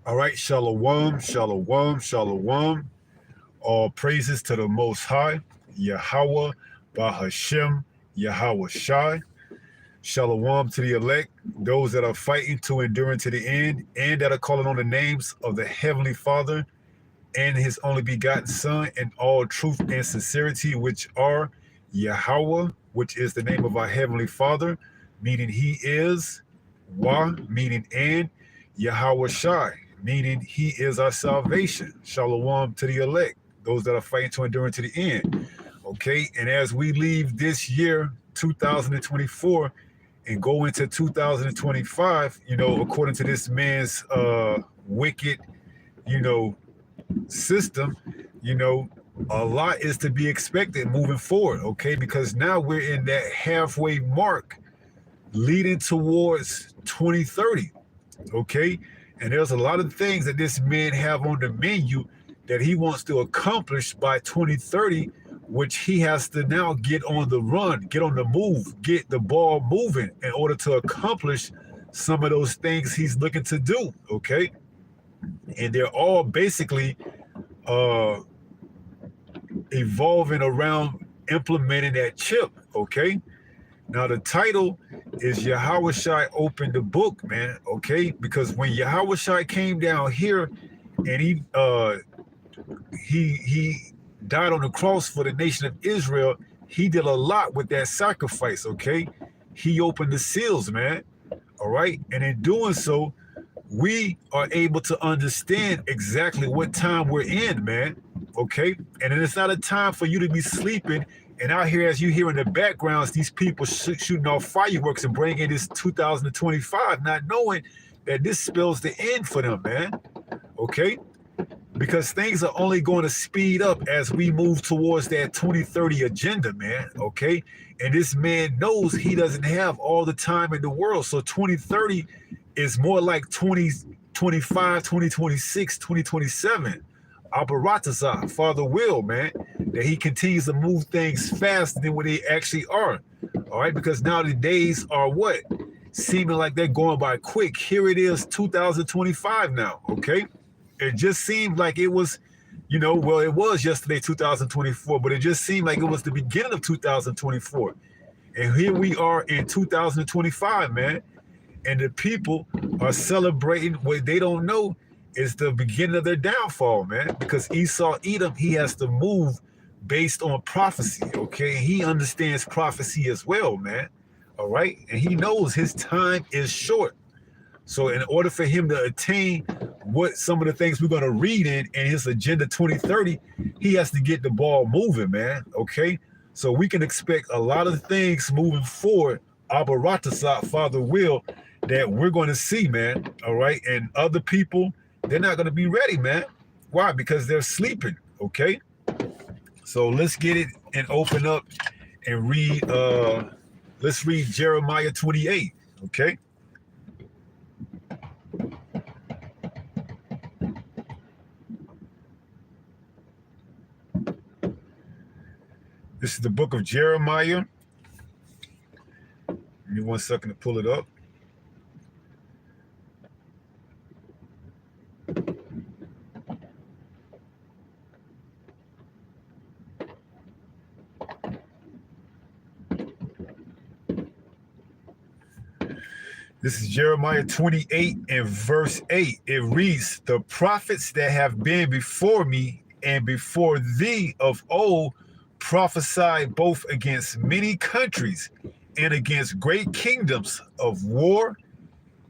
All right, shalom, shalom, shalom. All praises to the Most High, Yahweh, Bahashem, Yahawashi. Shalom to the elect, those that are fighting to endure to the end, and that are calling on the names of the Heavenly Father and His only begotten Son in all truth and sincerity, which are Yahweh, which is the name of our Heavenly Father, meaning He is, Wah, meaning and, Yahawashi, meaning He is our salvation. Shalom to the elect, those that are fighting to endure to the end. Okay, and as we leave this year, 2024, and go into 2025, according to this man's wicked, you know, system, you know, a lot is to be expected moving forward, okay? Because now we're in that halfway mark leading towards 2030, okay? And there's a lot of things that this man have on the menu that he wants to accomplish by 2030, which he has to now get on the run, get on the move, get the ball moving in order to accomplish some of those things he's looking to do, okay? And they're all basically evolving around implementing that chip, okay? Now the title is Yahawashi opened the book, man, okay? Because when Yahawashi came down here and he died on the cross for the nation of Israel, he did a lot with that sacrifice, okay? He opened the seals, man, all right? And in doing so, we are able to understand exactly what time we're in, man, okay? And it's not a time for you to be sleeping and out here, as you hear in the backgrounds, these people shooting off fireworks and bringing this 2025, not knowing that this spells the end for them, man, okay? Because things are only going to speed up as we move towards that 2030 agenda, man, okay? And this man knows he doesn't have all the time in the world. So 2030 is more like 2025, 2026, 2027. Aparatasa, Father will, man, that he continues to move things faster than what they actually are. All right, because now the days are what? Seeming like they're going by quick. Here it is, 2025 now, okay? It just seemed like it was, well, it was yesterday, 2024, but it just seemed like it was the beginning of 2024. And here we are in 2025, man. And the people are celebrating what they don't know is the beginning of their downfall, man. Because Esau, Edom, he has to move based on prophecy, okay? He understands prophecy as well, man. All right? And he knows his time is short. So in order for him to attain what some of the things we're going to read in his Agenda 2030, he has to get the ball moving, man, okay? So we can expect a lot of things moving forward, Abaratasat, Father will, that we're going to see, man, all right? And other people, they're not going to be ready, man. Why? Because they're sleeping, okay? So let's get it and open up and read, let's read Jeremiah 28, okay? This is the book of Jeremiah. Give me 1 second to pull it up. This is Jeremiah 28 and verse 8. It reads, the prophets that have been before me and before thee of old prophesied both against many countries and against great kingdoms of war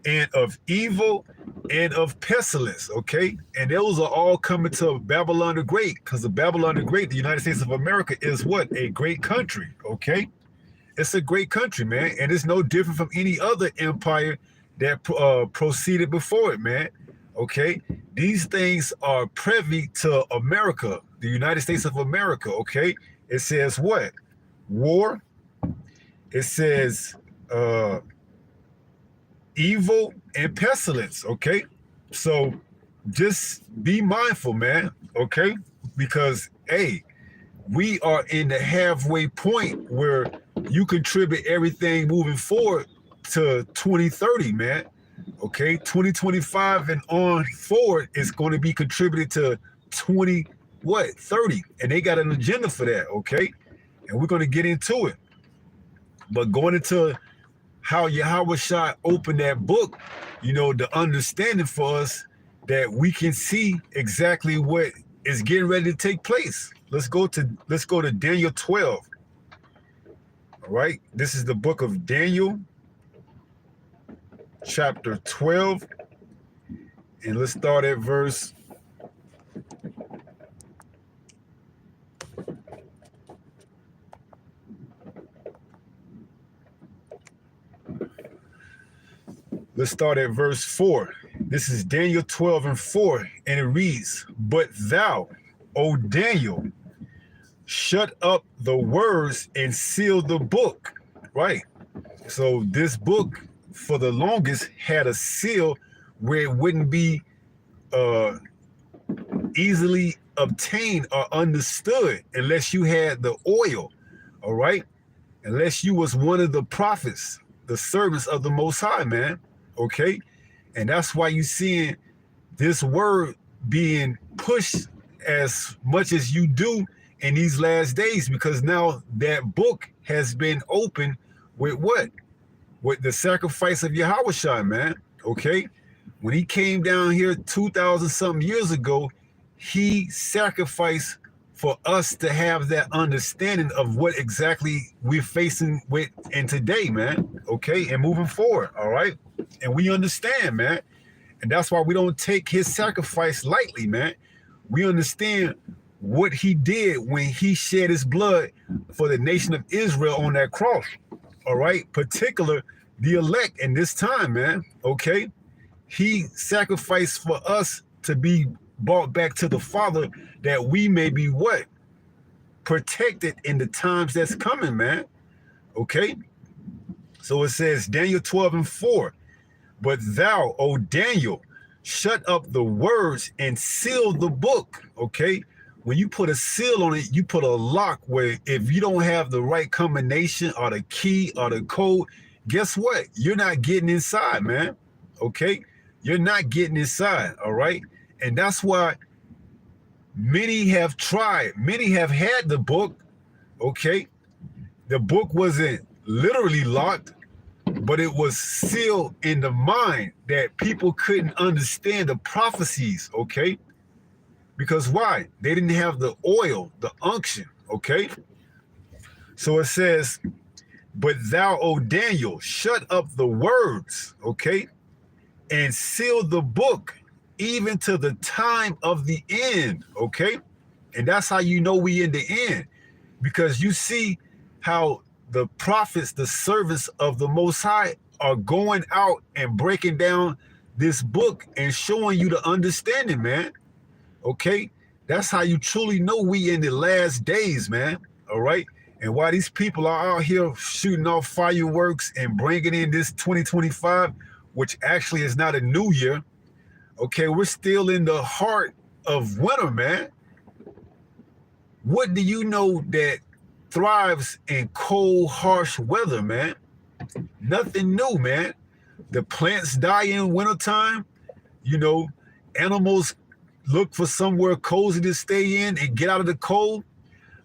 and of evil and of pestilence, okay? And those are all coming to Babylon the Great, because the Babylon the Great, the United States of America, is what? A great country, okay? It's a great country, man, and it's no different from any other empire that proceeded before it, man, okay? These things are privy to America, the United States of America, okay? It says what? War. It says evil and pestilence, okay? So just be mindful, man, okay? Because, hey, we are in the halfway point where you contribute everything moving forward to 2030, man, Okay, 2025 and on forward is going to be contributed to 30, and they got an agenda for that. Okay, and we're going to get into it. But going into how Yahawashi opened that book, the understanding for us that we can see exactly what is getting ready to take place. Let's go to Daniel 12. All right, this is the book of Daniel, chapter 12, and let's start at verse 4. This is Daniel 12 and 4, and it reads, "But thou, O Daniel, shut up the words and seal the book." Right? So this book, for the longest, had a seal where it wouldn't be easily obtained or understood unless you had the oil. All right? Unless you was one of the prophets, the servants of the Most High, man. Okay? And that's why you seeing this word being pushed as much as you do in these last days, because now that book has been opened with what? With the sacrifice of Yahawashi, man. Okay? When he came down here 2,000 something years ago, he sacrificed for us to have that understanding of what exactly we're facing with in today, man. Okay? And moving forward, all right? And we understand, man. And that's why we don't take his sacrifice lightly, man. We understand what he did when he shed his blood for the nation of Israel on that cross. All right? Particular the elect in this time, man. Okay? He sacrificed for us to be brought back to the Father, that we may be what? Protected in the times that's coming, man. Okay? So it says, Daniel 12 and 4, "But thou, O Daniel, shut up the words and seal the book." Okay? When you put a seal on it, you put a lock where if you don't have the right combination or the key or the code, guess what? You're not getting inside, man. Okay? You're not getting inside, all right? And that's why many have tried. Many have had the book, okay? The book wasn't literally locked, but it was sealed in the mind that people couldn't understand the prophecies, okay? Because why? They didn't have the oil, the unction, okay? So it says, "But thou, O Daniel, shut up the words," okay? "And seal the book, even to the time of the end," okay? And that's how you know we in the end. Because you see how the prophets, the servants of the Most High, are going out and breaking down this book and showing you the understanding, man. Okay? That's how you truly know we in the last days, man. All right? And while these people are out here shooting off fireworks and bringing in this 2025, which actually is not a new year, okay, we're still in the heart of winter, man. What do you know that thrives in cold, harsh weather, man? Nothing new, man. The plants die in wintertime. Animals look for somewhere cozy to stay in and get out of the cold.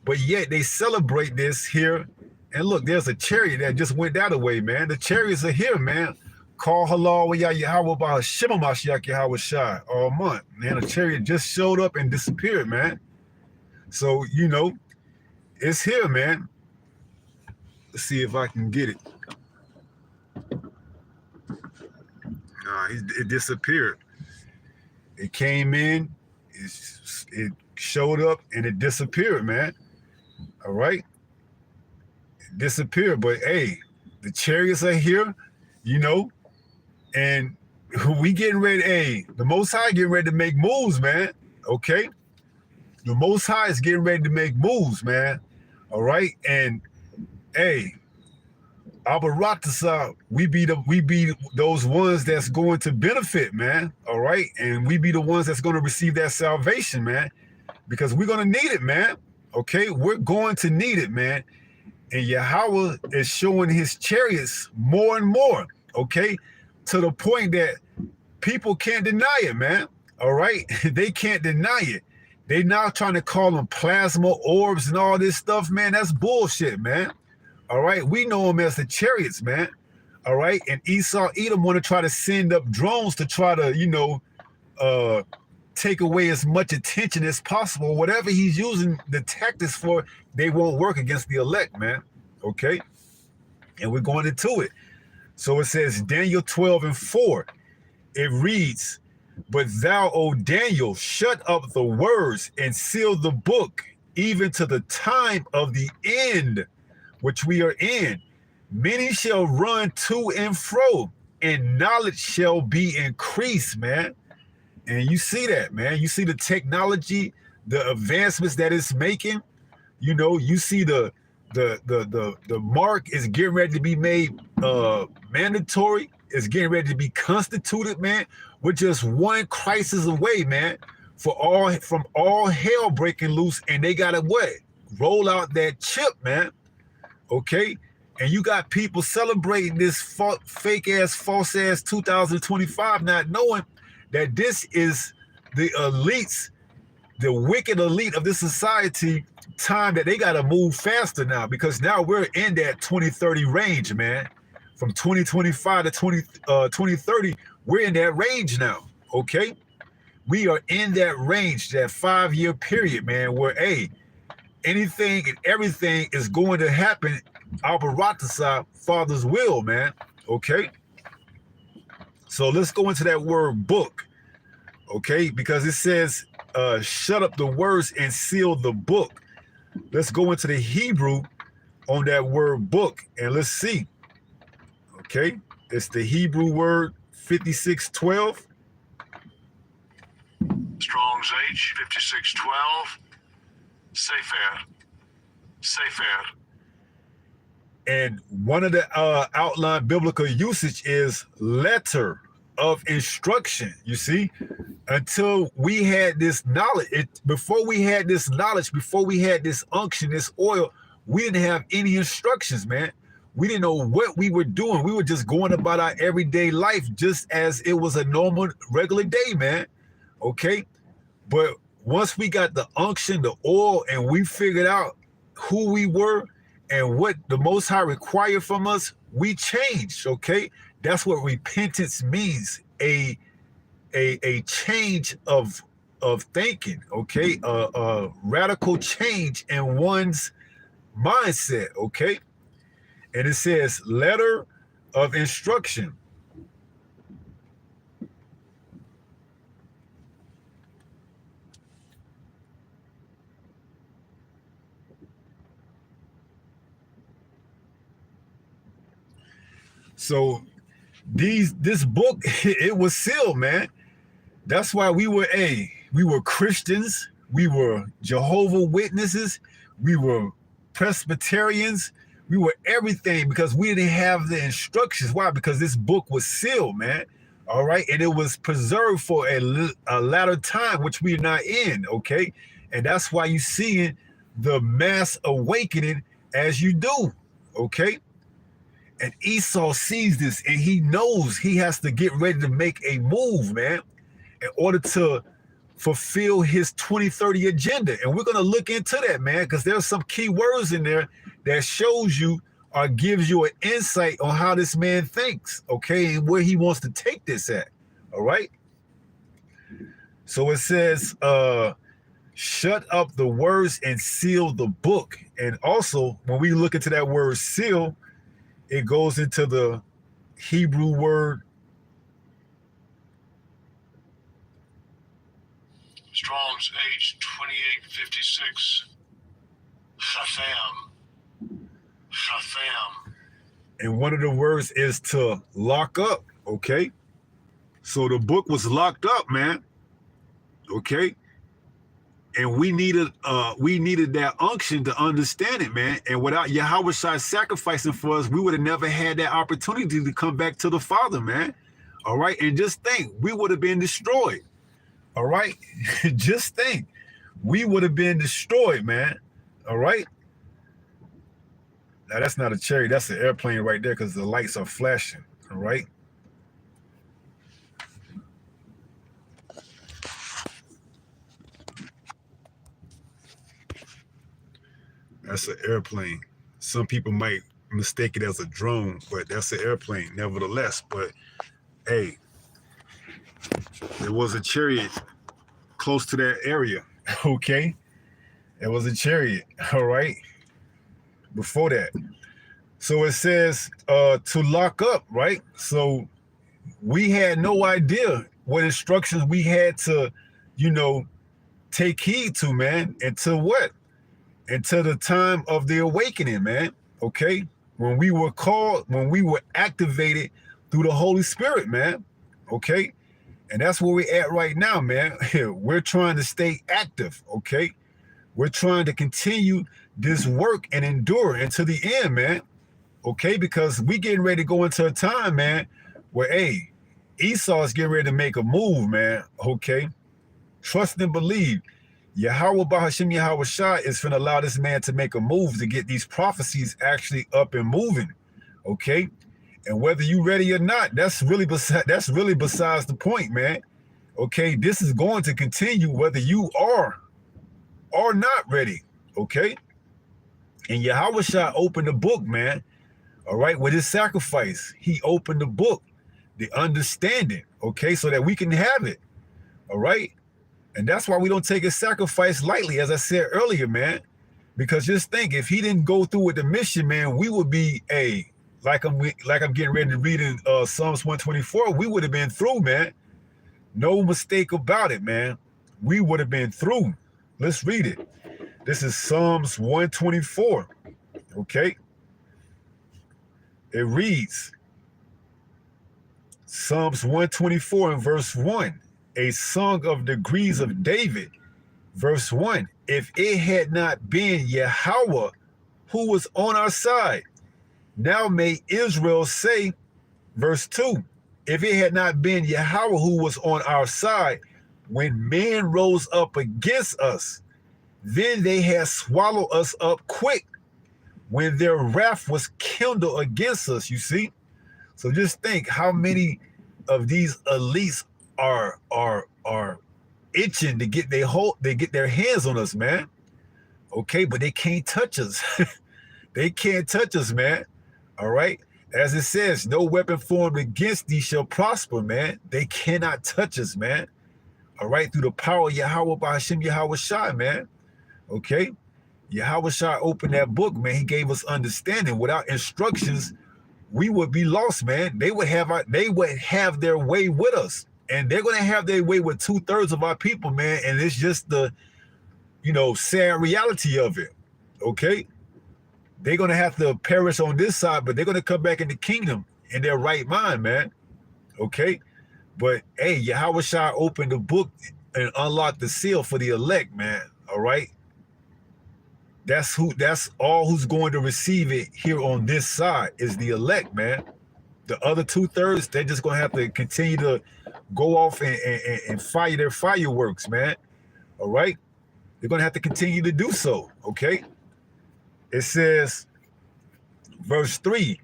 But yet they celebrate this here. And look, there's a chariot that just went that way, man. The chariots are here, man. Call halal Yahweh by Shema Mashiach Yahawashi all month. Man, a chariot just showed up and disappeared, man. So, it's here, man. Let's see if I can get it. Nah, it disappeared. It came in, it showed up, and it disappeared, man. All right? It disappeared, but hey, the chariots are here, and we getting ready, hey, the Most High getting ready to make moves, man. Okay? The Most High is getting ready to make moves, man. All right? And hey, Abaratasa, we be those ones that's going to benefit, man. All right? And we be the ones that's going to receive that salvation, man. Because we're going to need it, man. Okay? We're going to need it, man. And Yahweh is showing his chariots more and more, okay? To the point that People can't deny it, man. All right? They can't deny it. They now trying to call them plasma orbs and all this stuff, man. That's bullshit, man. All right? We know them as the chariots, man. All right? And Esau, Edom want to try to send up drones to try to, take away as much attention as possible. Whatever he's using the tactics for, they won't work against the elect, man. Okay? And we're going into it. So it says Daniel 12:4. It reads, "But thou, O Daniel, shut up the words and seal the book, even to the time of the end, which we are in. Many shall run to and fro, and knowledge shall be increased," man. And you see that, man. You see the technology, the advancements that it's making. You see the mark is getting ready to be made mandatory. It's getting ready to be constituted, man. We're just one crisis away, man, from all hell breaking loose, and they gotta what? Roll out that chip, man. Okay? And you got people celebrating this fake ass, false ass 2025, not knowing that this is the elites, the wicked elite of this society, time that they got to move faster now, because now we're in that 2030 range, man. From 2025 to 2030, we're in that range now, okay? We are in that range, that 5-year period, man, where, hey, anything and everything is going to happen, Albaratasa, Father's will, man, okay? So let's go into that word book, okay? Because it says, shut up the words and seal the book. Let's go into the Hebrew on that word book, and let's see. Okay, it's the Hebrew word 5612. Strong's H 5612. Sefer. And one of the outline biblical usage is letter of instruction. You see, until we had this knowledge, before we had this unction, this oil, we didn't have any instructions, man. We didn't know what we were doing. We were just going about our everyday life just as it was a normal, regular day, man. Okay? But once we got the unction, the oil, and we figured out who we were and what the Most High required from us, we changed, okay? That's what repentance means, a change of thinking, okay? A radical change in one's mindset, okay? And it says letter of instruction. So this book, it was sealed, man. That's why we were Christians, we were Jehovah Witnesses, we were Presbyterians, we were everything, because we didn't have the instructions. Why? Because this book was sealed, man. All right. And it was preserved for a latter time, which we're not in. Okay. And that's why you seeing the mass awakening as you do. Okay. And Esau sees this, and he knows he has to get ready to make a move, man, in order to fulfill his 2030 agenda. And we're going to look into that, man, because there's some key words in there that shows you or gives you an insight on how this man thinks, okay, and where he wants to take this at, all right? So it says, shut up the words and seal the book. And also, when we look into that word seal, it goes into the Hebrew word. Strong's H 2856. Chatham. And one of the words is to lock up, okay? So the book was locked up, man. Okay? And we needed that unction to understand it, man. And without Yahawashi sacrificing for us, we would have never had that opportunity to come back to the Father, man. All right? And just think, we would have been destroyed. All right? Just think. We would have been destroyed, man. All right? Now, that's not a chariot. That's an airplane right there because the lights are flashing. All right? That's an airplane. Some people might mistake it as a drone, but that's an airplane nevertheless. But hey, there was a chariot close to that area. Okay, there was a chariot. All right, before that. So it says to lock up, right? So we had no idea what instructions we had to, you know, take heed to, man, until what? Until the time of the awakening, man. Okay? When we were called, when we were activated through the Holy Spirit, man. Okay? And that's where we're at right now, man. We're trying to stay active, okay? We're trying to continue this work and endure until the end, man. Okay? Because we getting ready to go into a time, man, where, hey, Esau is getting ready to make a move, man. Okay? Trust and believe. Yahweh Bahashim Yahawashi is going to allow this man to make a move to get these prophecies actually up and moving. Okay? And whether you ready or not, that's really besides the point, man. Okay? This is going to continue whether you are or not ready. Okay? And Yahawashi opened the book, man. All right? With his sacrifice, he opened the book, the understanding, okay, so that we can have it. All right? And that's why we don't take his sacrifice lightly, as I said earlier, man. Because just think, if he didn't go through with the mission, man, we would be like I'm getting ready to read in Psalms 124, we would have been through, man. No mistake about it, man. We would have been through. Let's read it. This is Psalms 124. Okay. It reads, Psalms 124 and verse 1. A song of degrees of David, verse 1. If it had not been Yahweh who was on our side, now may Israel say, verse 2. If it had not been Yahweh who was on our side, when men rose up against us, then they had swallowed us up quick, when their wrath was kindled against us, you see? So just think how many of these elites are itching to get their hands on us, man. Okay, but they can't touch us. They can't touch us, man. All right. As it says, no weapon formed against thee shall prosper, man. They cannot touch us, man. All right, through the power of Yahweh Bahashim Yahawashi, man. Okay. Yahawashi opened that book, man. He gave us understanding. Without instructions, we would be lost, man. They would have their way with us. And they're going to have their way with 2/3 of our people, man. And it's just the, sad reality of it. Okay? They're going to have to perish on this side, but they're going to come back in the kingdom in their right mind, man. Okay? But, hey, Yahawashi opened the book and unlocked the seal for the elect, man. All right? That's all who's going to receive it here on this side is the elect, man. The other 2/3, they're just going to have to continue to go off and fire their fireworks, man. All right? They're going to have to continue to do so, okay? It says, verse 3,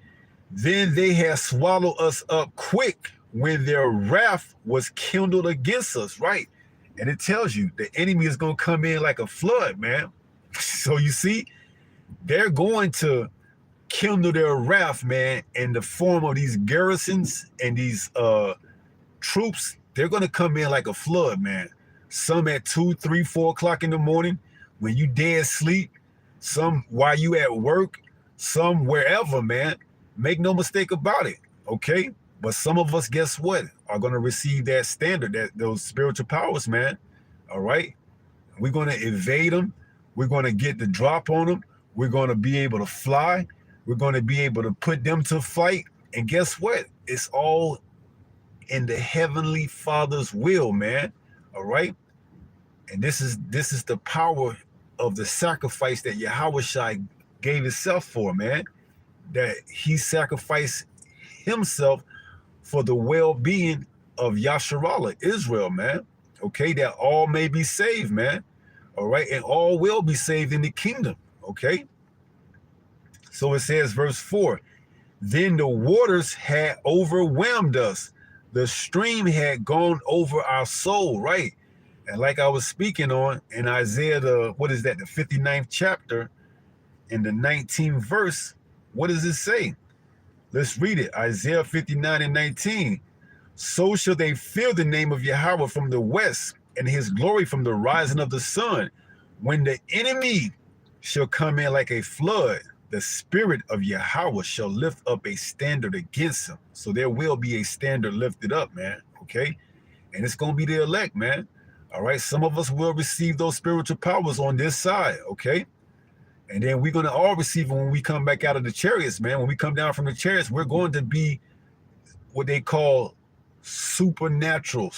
then they have swallowed us up quick when their wrath was kindled against us, right? And it tells you the enemy is going to come in like a flood, man. So you see, they're going to kindle their wrath, man, in the form of these garrisons and these troops. They're going to come in like a flood, man. Some at 2, 3, 4 o'clock in the morning when you dead sleep, some while you at work, some wherever, man. Make no mistake about it, okay? But some of us, guess what, are going to receive that standard, those spiritual powers, man. All right? We're going to evade them. We're going to get the drop on them. We're going to be able to fly. We're going to be able to put them to flight. And guess what? It's all in the Heavenly Father's will, man. All right? And this is the power of the sacrifice that Yahawashi gave himself for, man. That he sacrificed himself for the well-being of Yasharallah, Israel, man. Okay? That all may be saved, man. All right, and all will be saved in the kingdom, okay? So it says, verse 4, then the waters had overwhelmed us. The stream had gone over our soul, right? And like I was speaking on in Isaiah, the 59th chapter, in the 19th verse, what does it say? Let's read it. Isaiah 59 and 19. So shall they fear the name of Yahweh from the west, and his glory from the rising of the sun. When the enemy shall come in like a flood, the spirit of Yahweh shall lift up a standard against him. So there will be a standard lifted up, man. Okay. And it's going to be the elect, man. All right. Some of us will receive those spiritual powers on this side. Okay. And then we're going to all receive them when we come back out of the chariots, man. When we come down from the chariots, we're going to be what they call supernatural,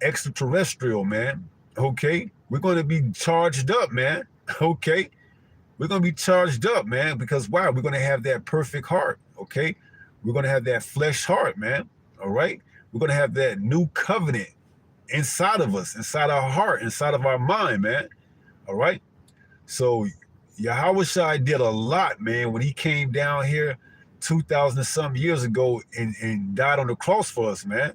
extraterrestrial, man. Okay. We're going to be charged up, man. Okay. We're going to be charged up, man, because why? We're going to have that perfect heart, okay? We're going to have that flesh heart, man, all right? We're going to have that new covenant inside of us, inside our heart, inside of our mind, man, all right? So Yahawashi did a lot, man, when he came down here 2,000 and some years ago and died on the cross for us, man.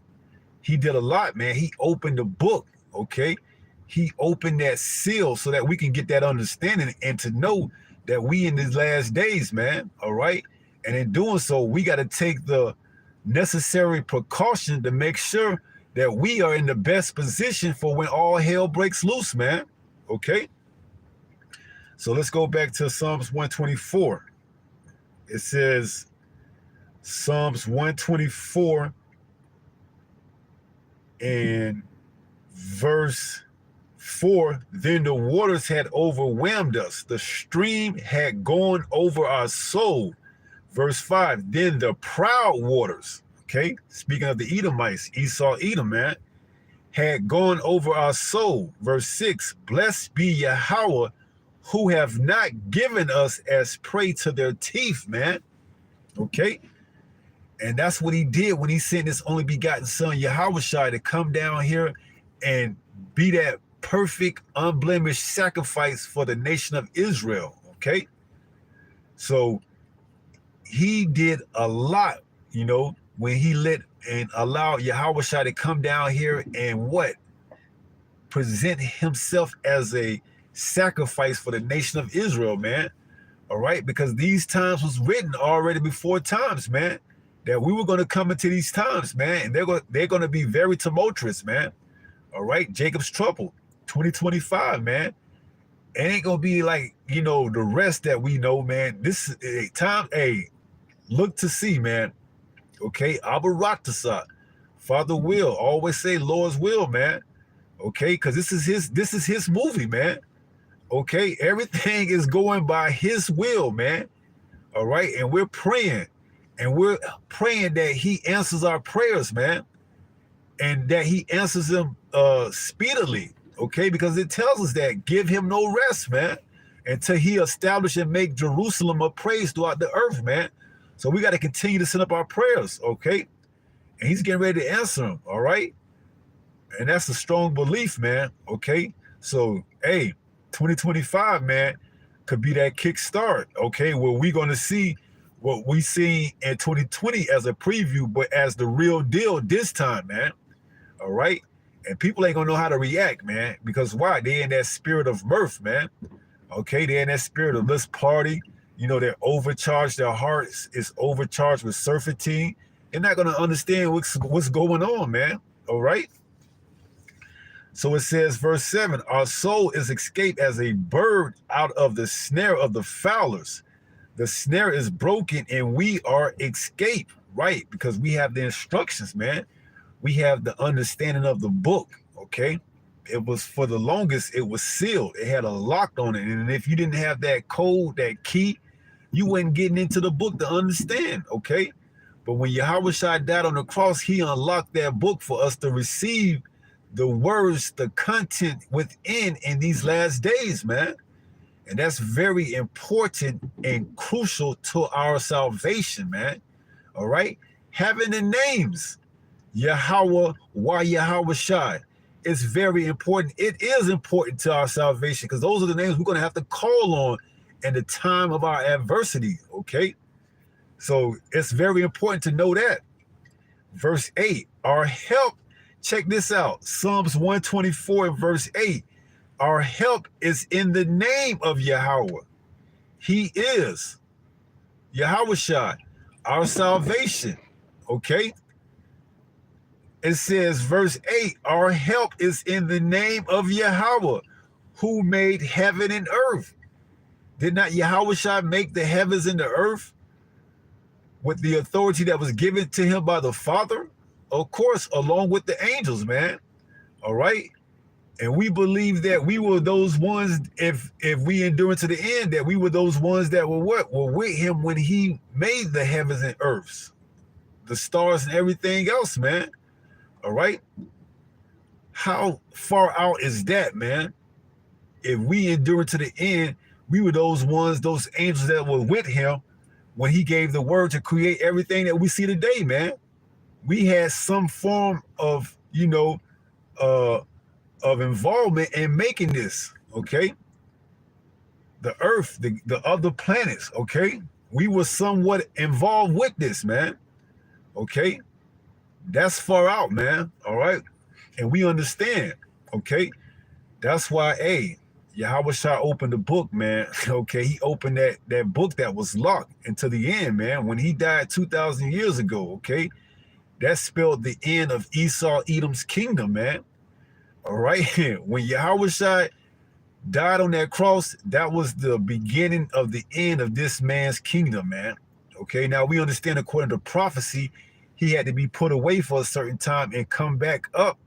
He did a lot, man. He opened the book, okay? He opened that seal so that we can get that understanding and to know that we in these last days, man, all right? And in doing so, we got to take the necessary precaution to make sure that we are in the best position for when all hell breaks loose, man, okay? So let's go back to Psalms 124. It says, Psalms 124 and verse 4, then the waters had overwhelmed us. The stream had gone over our soul. Verse 5, then the proud waters, okay, speaking of the Edomites, Esau, Edom, man, had gone over our soul. Verse 6, blessed be Yahweh, who have not given us as prey to their teeth, man, okay? And that's what he did when he sent his only begotten son, Yahawashi, to come down here and be that perfect, unblemished sacrifice for the nation of Israel, okay? So he did a lot, when he let and allowed Yahawashi to come down here and what? Present himself as a sacrifice for the nation of Israel, man, all right? Because these times was written already before times, man, that we were going to come into these times, man, and they're going to be very tumultuous, man, all right? Jacob's trouble. 2025, man. It ain't gonna be like, the rest that we know, man. This is a time, look to see, man. Okay, Abaratasa, Father will, always say Lord's will, man. Okay, because this is his movie, man. Okay, everything is going by his will, man. All right, and we're praying that he answers our prayers, man, and that he answers them speedily. Okay, because it tells us that give him no rest, man, until he establish and make Jerusalem a praise throughout the earth, man. So we got to continue to send up our prayers, okay? And he's getting ready to answer them, all right? And that's a strong belief, man, okay? So, 2025, man, could be that kickstart, okay, where we're going to see what we seen in 2020 as a preview, but as the real deal this time, man, all right? And people ain't gonna know how to react, man, because why? They in that spirit of mirth, man. Okay, they're in that spirit of let's party. They're overcharged. Their hearts is overcharged with serpentine. They're not gonna understand what's going on, man. All right. So it says, verse 7, our soul is escaped as a bird out of the snare of the fowlers. The snare is broken and we are escaped, right? Because we have the instructions, man. We have the understanding of the book, okay? It was, for the longest, it was sealed. It had a lock on it. And if you didn't have that code, that key, you wasn't getting into the book to understand, okay? But when Yahawashi died on the cross, he unlocked that book for us to receive the words, the content within in these last days, man. And that's very important and crucial to our salvation, man, all right? Having the names, Yahweh, why Yahawashi, is very important. It is important to our salvation because those are the names we're going to have to call on in the time of our adversity, okay? So it's very important to know that. Verse 8, our help, check this out, Psalms 124 and verse 8, Our help is in the name of Yahweh. He is Yahawashi, our salvation. Okay? It says, verse 8, our help is in the name of Yahweh, who made heaven and earth. Did not Yahawashi make the heavens and the earth with the authority that was given to him by the Father? Of course, along with the angels, man. All right? And we believe that we were those ones, if we endure to the end, that we were those ones that were what? Were with him when he made the heavens and earths, the stars and everything else, man. All right? How far out is that, man? If we endure to the end, we were those ones, those angels that were with him when he gave the word to create everything that we see today, man. We had some form of, of involvement in making this, okay? The earth, the other planets, okay? We were somewhat involved with this, man, okay? That's far out, man, all right? And we understand, okay? That's why, hey, Yahawashi opened the book, man, okay? He opened that book that was locked until the end, man. When he died 2,000 years ago, okay? That spelled the end of Esau, Edom's kingdom, man. All right? When Yahawashi died on that cross, that was the beginning of the end of this man's kingdom, man. Okay? Now, we understand according to prophecy, he had to be put away for a certain time and come back up,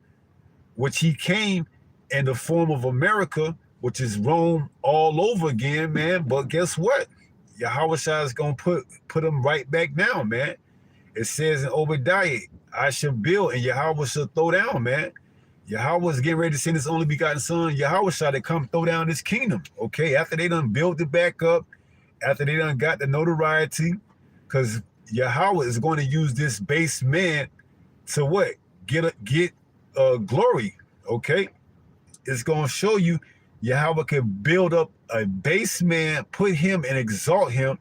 which he came in the form of America, which is Rome all over again, man. But guess what? Yahawashi is going to put him right back down, man. It says in Obadiah, I shall build and Yahweh shall throw down, man. Yahweh is getting ready to send his only begotten son, Yahawashi, to come throw down this kingdom, okay? After they done built it back up, after they done got the notoriety, because Yahweh is going to use this base man to what? Get glory, okay? It's going to show you Yahweh can build up a base man, put him and exalt him,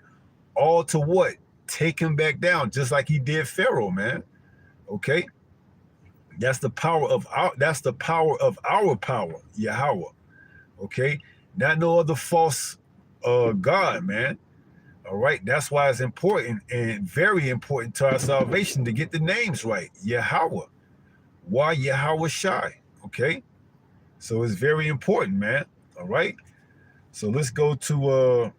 all to what? Take him back down, just like he did Pharaoh, man. Okay? That's the power of our power, Yahweh. Okay? Not no other false God, man. All right. That's why it's important and very important to our salvation to get the names right. Yahweh. Why Yahawashi? Okay. So it's very important, man. All right. So let's go to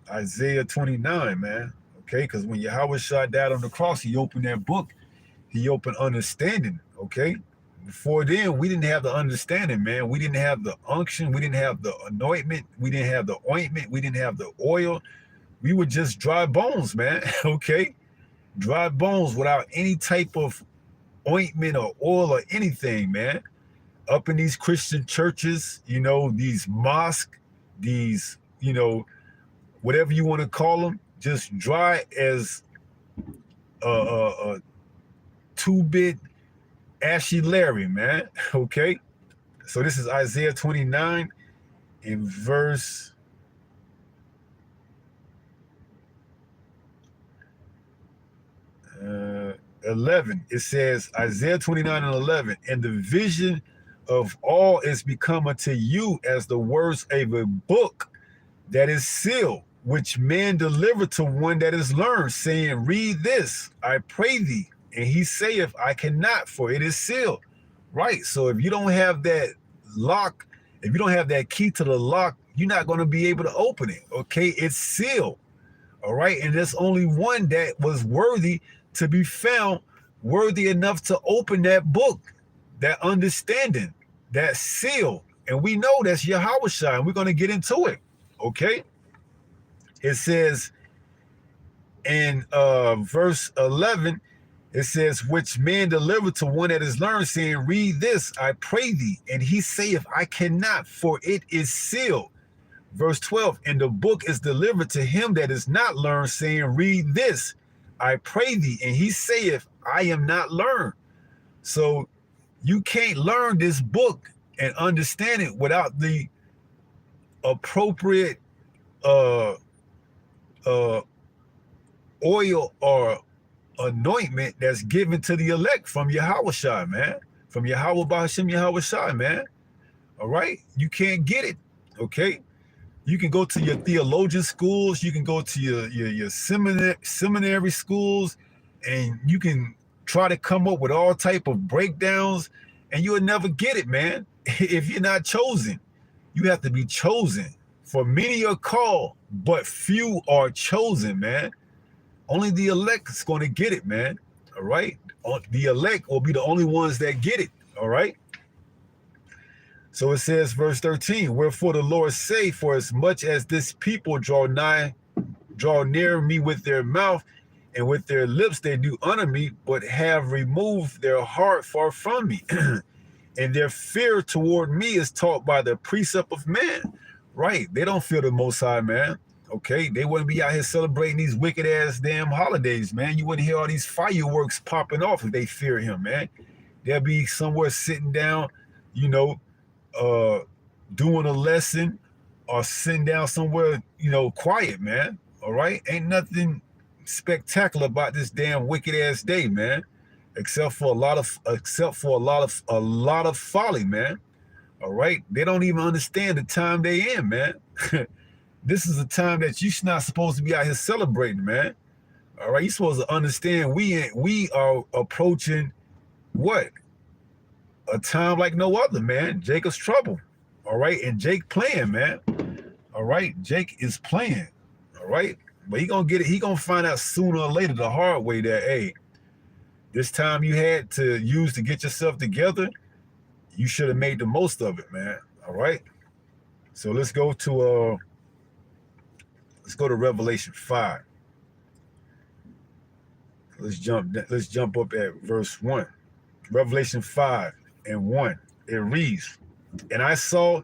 Isaiah 29, man. Okay. Because when Yahawashi died on the cross, he opened that book. He opened understanding. Okay. Before then, we didn't have the understanding, man. We didn't have the unction. We didn't have the anointment. We didn't have the ointment. We didn't have the oil. We were just dry bones, man. Okay. Dry bones without any type of ointment or oil or anything, man. Up in these Christian churches, these mosques, these, whatever you want to call them, just dry as a two-bit Ashy Larry, man. Okay. So this is Isaiah 29 in verse 11. It says, Isaiah 29 and 11, and the vision of all is become unto you as the words of a book that is sealed, which man deliver to one that is learned, saying, read this, I pray thee. And he saith, I cannot, for it is sealed. Right. So if you don't have that lock, if you don't have that key to the lock, you're not going to be able to open it. Okay. It's sealed. All right. And there's only one that was worthy to be found, worthy enough to open that book, that understanding, that seal. And we know that's Yahawashi, and we're going to get into it. Okay. It says in verse 11, it says, which man delivered to one that is learned, saying, read this, I pray thee. And he saith, I cannot, for it is sealed. Verse 12, and the book is delivered to him that is not learned, saying, read this, I pray thee. And he saith, I am not learned. So you can't learn this book and understand it without the appropriate oil or anointment that's given to the elect from Yahawashi, man. From Yahweh B'Hashem Yahawashi, man. All right? You can't get it. Okay? You can go to your theologian schools, you can go to your seminary schools, and you can try to come up with all type of breakdowns, and you'll never get it, man. If you're not chosen, you have to be chosen. For many are called, but few are chosen, man. Only the elect is going to get it, man. All right? The elect will be the only ones that get it. All right? So it says, verse 13, wherefore the Lord say, for as much as this people draw near me with their mouth, and with their lips they do honor me, but have removed their heart far from me. And their fear toward me is taught by the precept of man. Right? They don't fear the Most High, man. Okay? They wouldn't be out here celebrating these wicked ass damn holidays, man. You wouldn't hear all these fireworks popping off if they fear him, man. They'll be somewhere sitting down, you know, doing a lesson, or sitting down somewhere, you know, quiet, man. All right? Ain't nothing spectacular about this damn wicked ass day, man. Except for a lot of folly, man. All right? They don't even understand the time they in, man. This is a time that you're not supposed to be out here celebrating, man. All right? You're supposed to understand we are approaching what? A time like no other, man. Jacob's trouble. All right? And Jake playing, man. All right? Jake is playing. All right? But he gonna get it. He gonna find out sooner or later the hard way that, hey, this time you had to use to get yourself together, you should have made the most of it, man. All right? So let's go to Revelation 5. Let's jump up at verse 1. Revelation 5:1. It reads, and I saw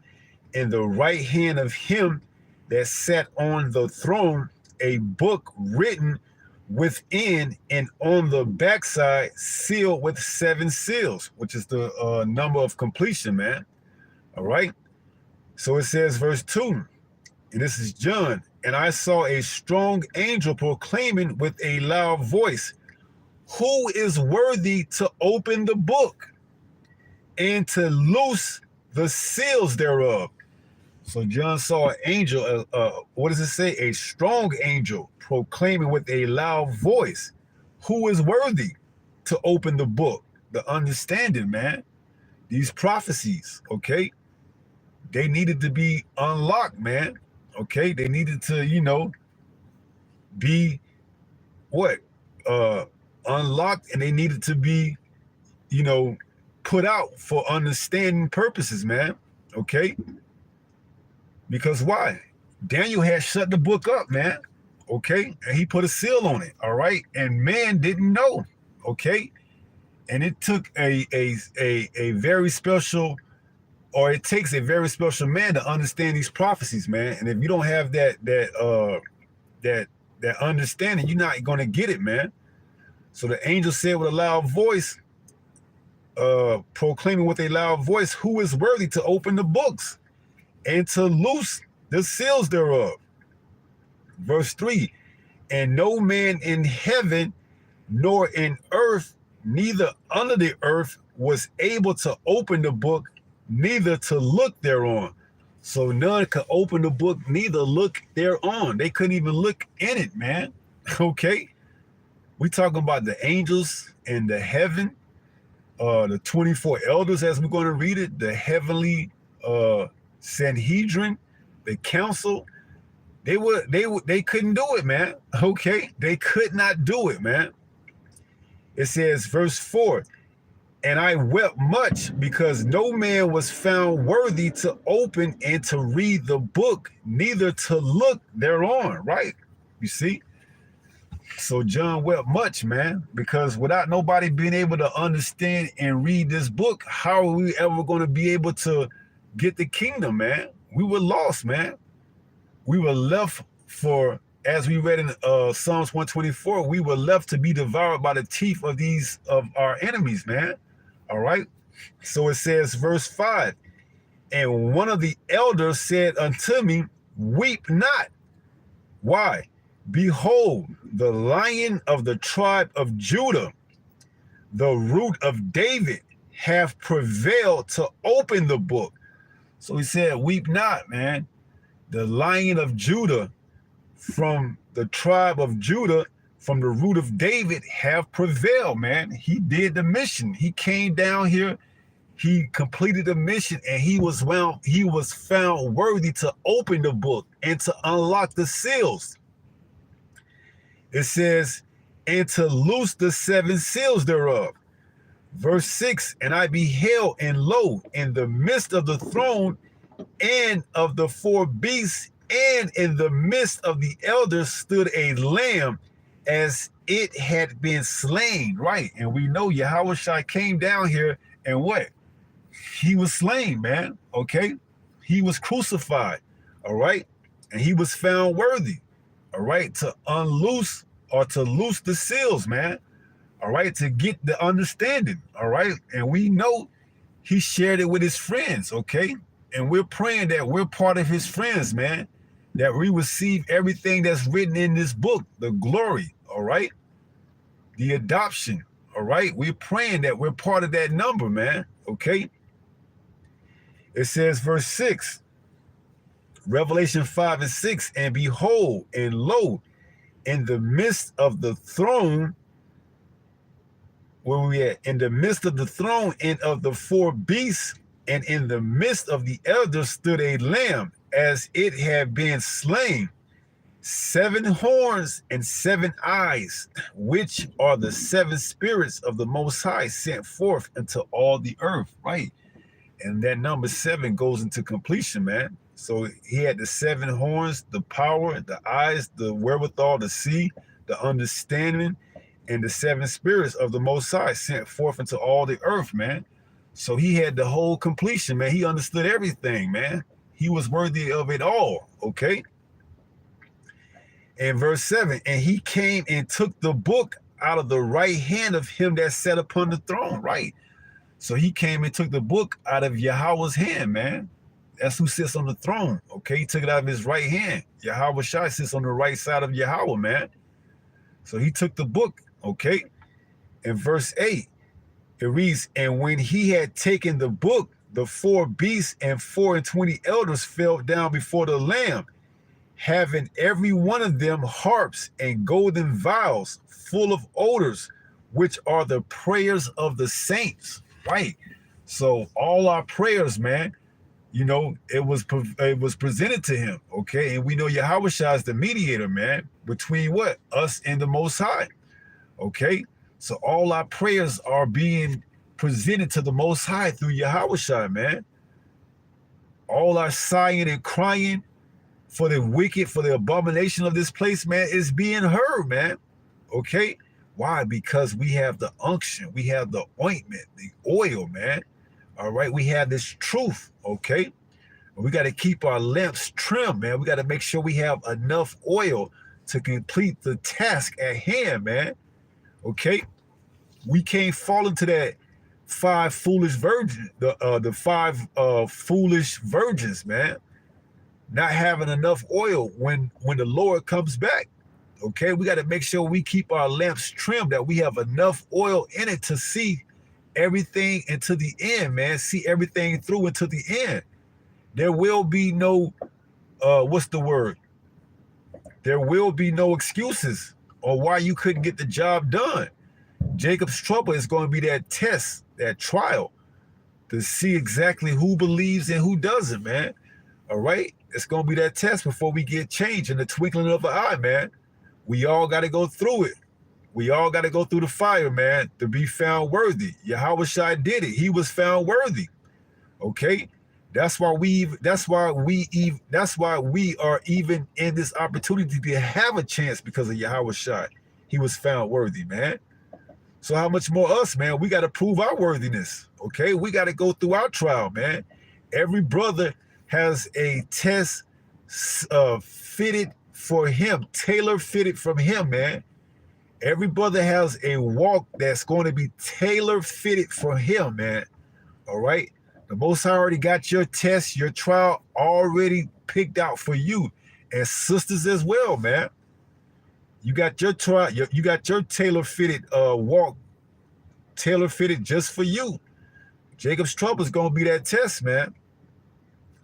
in the right hand of him that sat on the throne a book written within and on the backside, sealed with 7 seals, which is the number of completion, man. All right? So it says, verse 2, and this is John, and I saw a strong angel proclaiming with a loud voice, who is worthy to open the book and to loose the seals thereof? So John saw an angel, what does it say? A strong angel proclaiming with a loud voice, who is worthy to open the book, the understanding, man. These prophecies, okay? They needed to be unlocked, man. Okay? They needed to, you know, be what? Unlocked, and they needed to be, you know, put out for understanding purposes, man. Okay? Because why? Daniel had shut the book up, man. Okay? And he put a seal on it, all right? And man didn't know, okay? And it took a very special, or it takes a very special man to understand these prophecies, man. And if you don't have that understanding, you're not gonna get it, man. So the angel said with a loud voice, proclaiming with a loud voice, who is worthy to open the books and to loose the seals thereof? Verse 3, and no man in heaven nor in earth, neither under the earth, was able to open the book, neither to look thereon. So none could open the book, neither look thereon. They couldn't even look in it, man. Okay? We talking about the angels in the heaven, the 24 elders, as we're going to read it, the heavenly Sanhedrin, the council. They couldn't do it, man. Okay? They could not do it, man. It says, verse 4, and I wept much because no man was found worthy to open and to read the book, neither to look thereon, right? You see? So John wept much, man, because without nobody being able to understand and read this book, how are we ever going to be able to get the kingdom, man? We were lost, man. We were left for, as we read in Psalms 124, we were left to be devoured by the teeth of our enemies, man. All right. So it says, verse 5, and one of the elders said unto me, weep not. Why? Behold, the Lion of the tribe of Judah, the root of David, hath prevailed to open the book, So he said, weep not, man. The Lion of Judah, from the tribe of Judah, from the root of David, have prevailed, man. He did the mission. He came down here. He completed the mission, and he was found worthy to open the book and to unlock the seals. It says, and to loose the 7 seals thereof. Verse 6, and I beheld, and lo, in the midst of the throne and of the 4 beasts, and in the midst of the elders stood a lamb as it had been slain, right? And we know Yahawashi came down here, and what? He was slain, man, okay? He was crucified, all right? And he was found worthy, all right, to unloose or to loose the seals, man, all right, to get the understanding, all right? And we know he shared it with his friends, okay? And we're praying that we're part of his friends, man, that we receive everything that's written in this book, the glory, all right? The adoption, all right? We're praying that we're part of that number, man, okay? It says, verse 6, Revelation 5 and 6, and behold, and lo, in the midst of the throne, where we at? In the midst of the throne and of the 4 beasts, and in the midst of the elders stood a lamb, as it had been slain, 7 horns and 7 eyes, which are the 7 spirits of the Most High sent forth into all the earth, right? And that number 7 goes into completion, man. So he had the 7 horns, the power, the eyes, the wherewithal to see, the understanding, and the 7 spirits of the Most High sent forth into all the earth, man. So he had the whole completion, man. He understood everything, man. He was worthy of it all, okay? And verse 7, and he came and took the book out of the right hand of him that sat upon the throne, right? So he came and took the book out of Yahweh's hand, man. That's who sits on the throne, okay? He took it out of his right hand. Yahawashi sits on the right side of Yahweh, man. So he took the book, okay? In verse 8, it reads, and when he had taken the book, the 4 beasts and 24 elders fell down before the Lamb, having every one of them harps and golden vials full of odors, which are the prayers of the saints, right? So all our prayers, man, you know, it was presented to him, okay? And we know Yahawashi is the mediator, man, between what? Us and the Most High, okay? So all our prayers are being presented to the Most High through Yahawashi, man. All our sighing and crying for the wicked, for the abomination of this place, man, is being heard, man, okay? Why? Because we have the unction, we have the ointment, the oil, man. All right, we have this truth, okay? We got to keep our lamps trimmed, man. We got to make sure we have enough oil to complete the task at hand, man. Okay? We can't fall into that 5 foolish virgins, the 5 foolish virgins, man. Not having enough oil when the Lord comes back. Okay, we got to make sure we keep our lamps trimmed, that we have enough oil in it to see everything into the end, man. See everything through into the end. There will be no, what's the word? There will be no excuses on why you couldn't get the job done. Jacob's trouble is going to be that test, that trial, to see exactly who believes and who doesn't, man. All right? It's going to be that test before we get changed in the twinkling of an eye, man. We all got to go through it. We all got to go through the fire, man, to be found worthy. Yahawashi did it. He was found worthy. Okay? That's why we are even in this opportunity to have a chance because of Yahawashi. He was found worthy, man. So how much more us, man? We got to prove our worthiness. Okay? We got to go through our trial, man. Every brother has a test fitted for him, tailor fitted from him, man. Every brother has a walk that's going to be tailor fitted for him, man. All right? The Most High already got your test, your trial already picked out for you, and sisters as well, man. You got your trial, you got your tailor fitted walk, tailor fitted just for you. Jacob's trouble is going to be that test, man.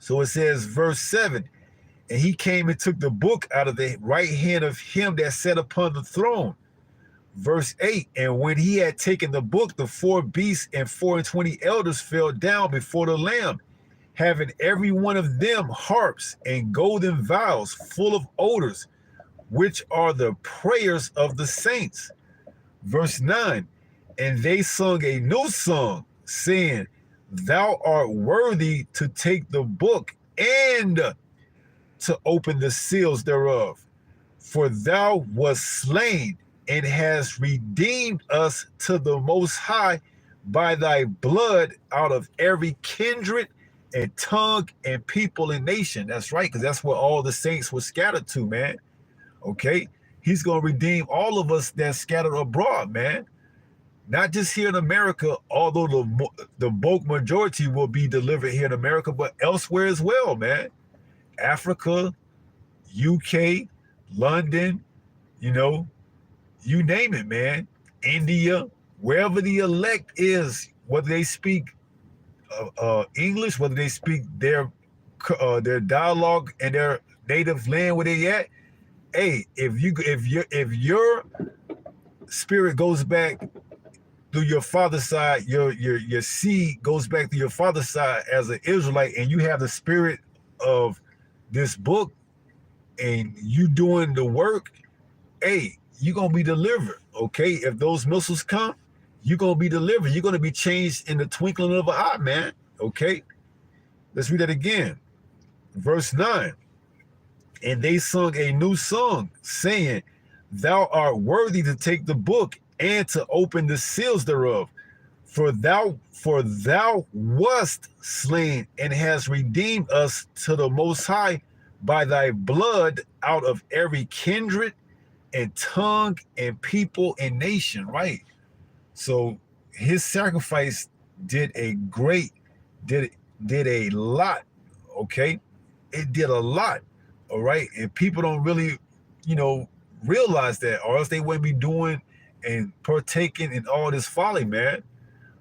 So it says, verse 7, and he came and took the book out of the right hand of him that sat upon the throne. Verse 8, and when he had taken the book, the 4 beasts and 24 elders fell down before the Lamb, having every one of them harps and golden vials full of odors, which are the prayers of the saints. Verse 9, and they sung a new song, saying, Thou art worthy to take the book and to open the seals thereof. For thou wast slain and hast redeemed us to the Most High by thy blood out of every kindred and tongue and people and nation. That's right, because that's where all the saints were scattered to, man. Okay? He's going to redeem all of us that's scattered abroad, man. Not just here in America, although the bulk majority will be delivered here in America, but elsewhere as well, man. Africa, UK, London, you know, you name it, man. India, wherever the elect is, whether they speak English, whether they speak their dialogue and their native land where they at. Hey, if your spirit goes back through your father's side, your seed goes back to your father's side as an Israelite, and you have the spirit of this book, and you doing the work, hey, you're gonna be delivered. Okay, if those missiles come, you're gonna be delivered. You're gonna be changed in the twinkling of an eye, man. Okay, let's read that again. Verse 9. And they sung a new song, saying, Thou art worthy to take the book and to open the seals thereof. For thou wast slain and hast redeemed us to the Most High by thy blood out of every kindred and tongue and people and nation, right? So his sacrifice did a lot, okay? It did a lot, all right? And people don't really, realize that, or else they wouldn't be doing and partaking in all this folly, man,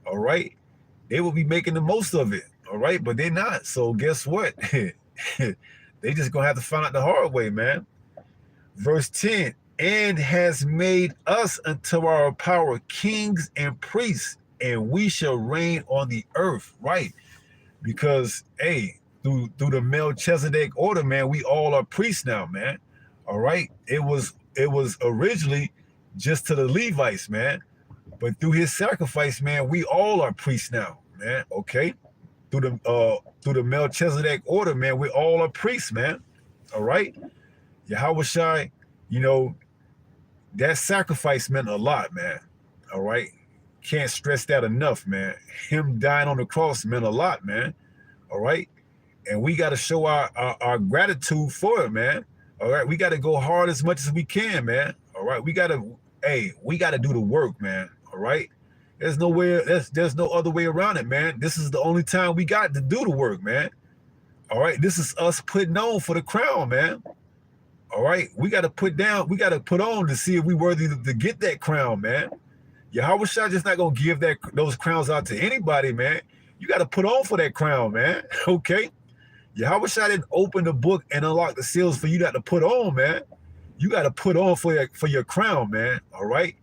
all right? They will be making the most of it, all right? But they're not. So guess what? They just gonna have to find out the hard way, man. Verse 10, and has made us unto our power kings and priests, and we shall reign on the earth, right? Because, hey, through the Melchizedek order, man, we all are priests now, man. All right? It was originally just to the Levites, man. But through his sacrifice, man, we all are priests now, man. Okay? Through the Melchizedek order, man, we all are priests, man. All right? Yahawashi, that sacrifice meant a lot, man. All right? Can't stress that enough, man. Him dying on the cross meant a lot, man. All right? And we got to show our gratitude for it, man. All right? We got to go hard as much as we can, man. All right? We got to do the work, man. All right? There's no other way around it, man. This is the only time we got to do the work, man. All right? This is us putting on for the crown, man. All right, we got to put on to see if we worthy to get that crown, man. Yahawashi just not gonna give those crowns out to anybody, man. You got to put on for that crown, man. Okay, Yahawashi didn't open the book and unlock the seals for you not to put on, man. You got to put on for your crown, man. All right,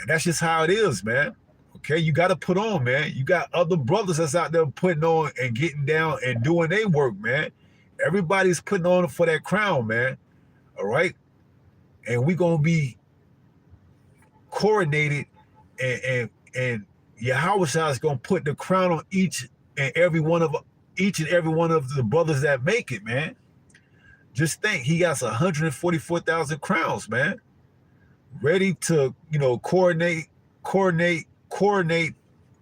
and that's just how it is, man. Okay, you got to put on, man. You got other brothers that's out there putting on and getting down and doing their work, man. Everybody's putting on for that crown, man. All right, and we're gonna be coronated, and Yahawashi is gonna put the crown on each and every one of the brothers that make it, man. Just think, he got 144,000 crowns, man, ready to coronate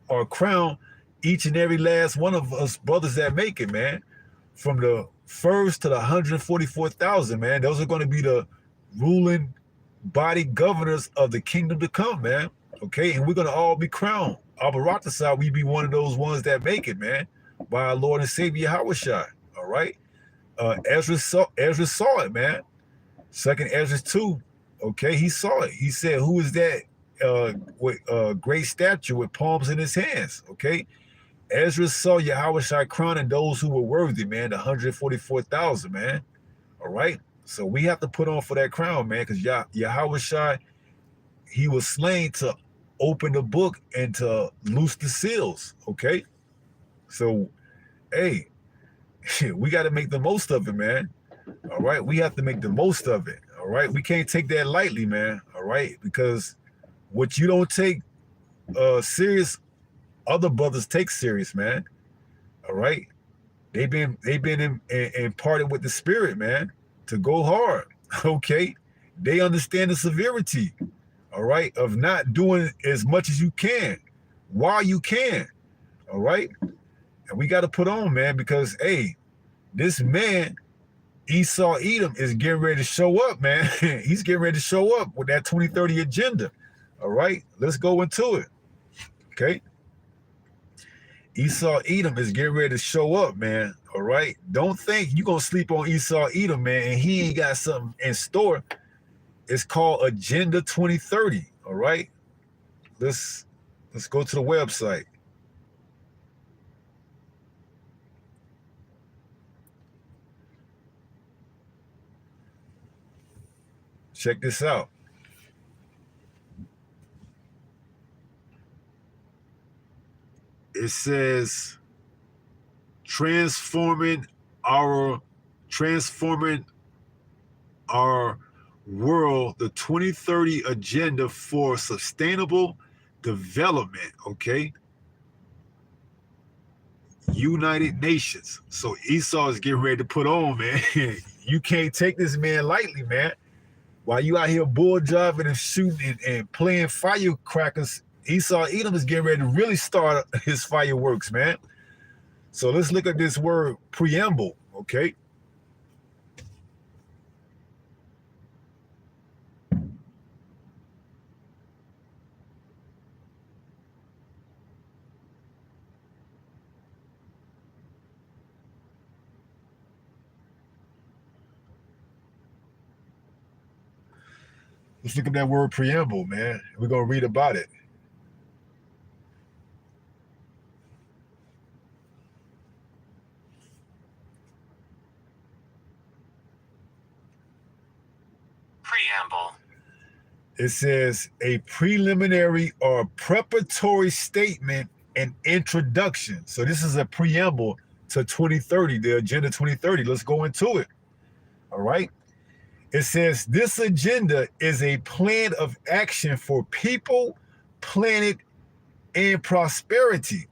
or crown each and every last one of us brothers that make it, man. From the first to the 144,000, man. Those are going to be the ruling body governors of the kingdom to come, man. Okay, and we're going to all be crowned. Abaratasa, we be one of those ones that make it, man, by our Lord and Savior Yahawashi. All right. Ezra saw it, man. Second Ezra 2. Okay, he saw it. He said, "Who is that with great stature with palms in his hands?" Okay. Ezra saw Yahawashi crowning those who were worthy, man, the 144,000, man. All right? So we have to put on for that crown, man, because Yahawashi, he was slain to open the book and to loose the seals, okay? So, hey, we got to make the most of it, man. All right? We have to make the most of it, all right? We can't take that lightly, man, all right? Because what you don't take serious, other brothers take serious, man. All right, they've been imparted with the spirit, man, to go hard. Okay, they understand the severity, all right, of not doing as much as you can while you can. All right, and we got to put on, man, because hey, this man Esau Edom is getting ready to show up, man. He's getting ready to show up with that 2030 agenda. All right, let's go into it. Okay. Esau Edom is getting ready to show up, man. All right. Don't think you're going to sleep on Esau Edom, man, and he ain't got something in store. It's called Agenda 2030. All right. Let's go to the website. Check this out. It says transforming our world, the 2030 agenda for sustainable development, okay? United Nations. So Esau is getting ready to put on, man. You can't take this man lightly, man. While you out here bull driving and shooting and playing firecrackers, Esau Edom is getting ready to really start his fireworks, man. So let's look at this word preamble, okay? Let's look at that word preamble, man. We're going to read about it. Preamble. It says a preliminary or preparatory statement and introduction. So this is a preamble to 2030, the Agenda 2030. Let's go into it. All right. It says this agenda is a plan of action for people, planet, and prosperity.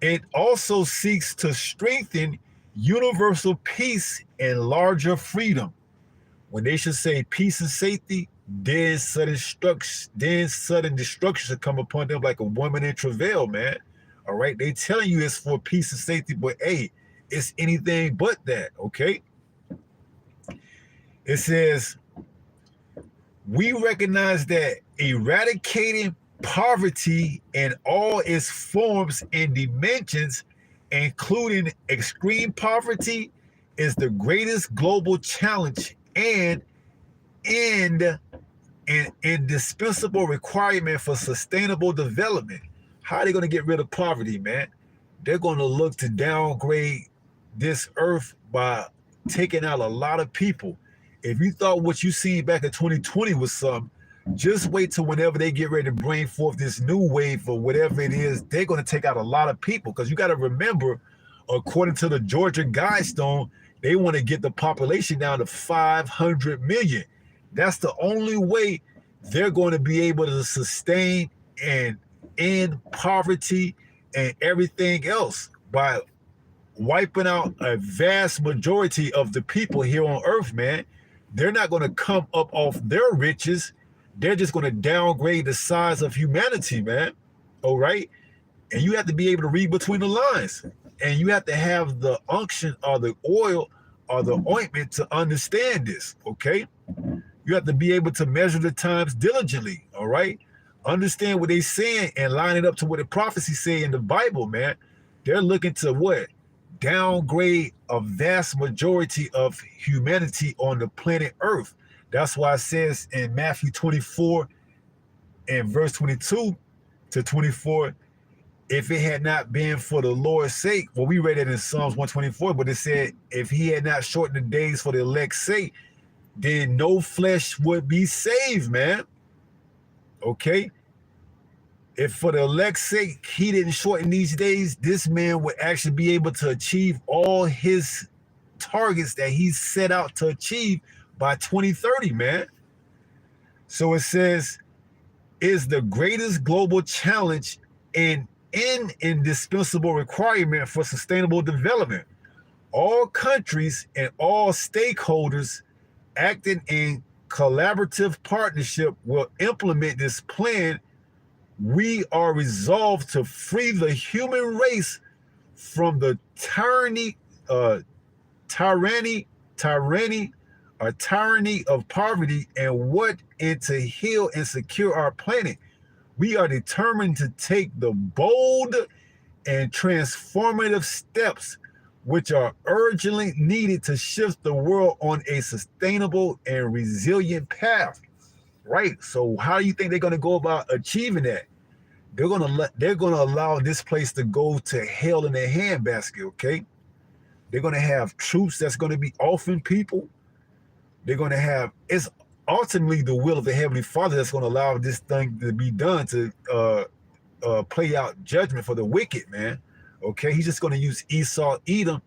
It also seeks to strengthen universal peace and larger freedom. When they should say peace and safety, then sudden destruction should come upon them like a woman in travail, man. All right, they telling you it's for peace and safety, but hey, it's anything but that, okay? It says, we recognize that eradicating poverty in all its forms and dimensions, including extreme poverty, is the greatest global challenge and an indispensable requirement for sustainable development. How are they going to get rid of poverty, man? They're going to look to downgrade this earth by taking out a lot of people. If you thought what you seen back in 2020 was something, just wait till whenever they get ready to bring forth this new wave or whatever it is, they're going to take out a lot of people. Because you got to remember, according to the Georgia Guidestone, they want to get the population down to 500 million. That's the only way they're going to be able to sustain and end poverty and everything else, by wiping out a vast majority of the people here on earth, man. They're not going to come up off their riches. They're just going to downgrade the size of humanity, man. All right. And you have to be able to read between the lines. And you have to have the unction or the oil or the ointment to understand this. Okay. You have to be able to measure the times diligently. All right. Understand what they're saying and line it up to what the prophecies say in the Bible, man. They're looking to what? Downgrade a vast majority of humanity on the planet Earth. That's why it says in Matthew 24 and verse 22 to 24, if it had not been for the Lord's sake, well, we read it in Psalms 124, but it said, if he had not shortened the days for the elect's sake, then no flesh would be saved, man. Okay? If for the elect's sake, he didn't shorten these days, this man would actually be able to achieve all his targets that he set out to achieve by 2030, man. So it says, is the greatest global challenge and an indispensable requirement for sustainable development. All countries and all stakeholders acting in collaborative partnership will implement this plan. We are resolved to free the human race from the tyranny of poverty and to heal and secure our planet. We are determined to take the bold and transformative steps which are urgently needed to shift the world on a sustainable and resilient path. Right? So how do you think they're going to go about achieving that? They're going to allow this place to go to hell in a handbasket, okay? They're going to have troops that's going to be offing people. They're going to have, it's ultimately the will of the Heavenly Father that's going to allow this thing to be done to play out judgment for the wicked, man. Okay, he's just going to use Esau, Edom,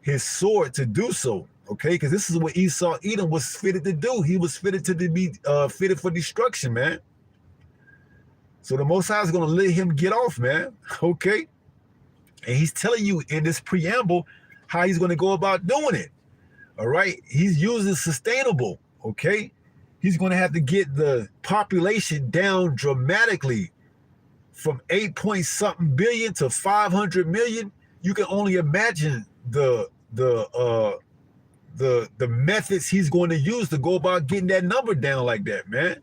his sword to do so. Okay, because this is what Esau, Edom was fitted to do. He was fitted to be fitted for destruction, man. So the Most High is going to let him get off, man. Okay, and he's telling you in this preamble how he's going to go about doing it. All right, he's using sustainable. Okay, he's going to have to get the population down dramatically from 8-point-something billion to 500 million. You can only imagine the methods he's going to use to go about getting that number down like that, man.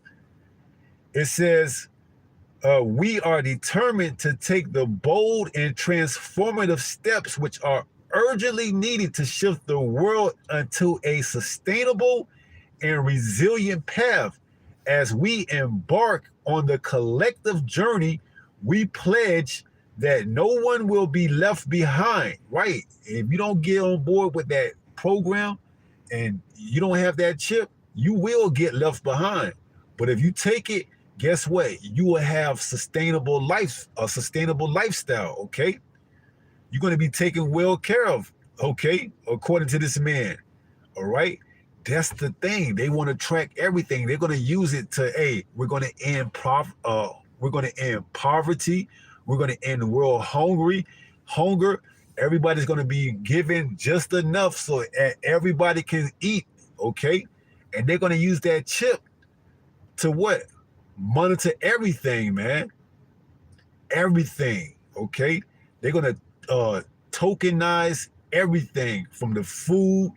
It says, we are determined to take the bold and transformative steps which are urgently needed to shift the world into a sustainable and resilient path. As we embark on the collective journey, we pledge that no one will be left behind, right? If you don't get on board with that program and you don't have that chip, you will get left behind. But if you take it, guess what? You will have sustainable life, a sustainable lifestyle, okay? You're going to be taken well care of, okay? According to this man, all right? That's the thing. They want to track everything. They're going to use it to, hey, we're going to end poverty. We're going to end world hunger. Everybody's going to be given just enough so everybody can eat, okay? And they're going to use that chip to what? Monitor everything, man. Everything, okay? They're going to tokenize everything from the food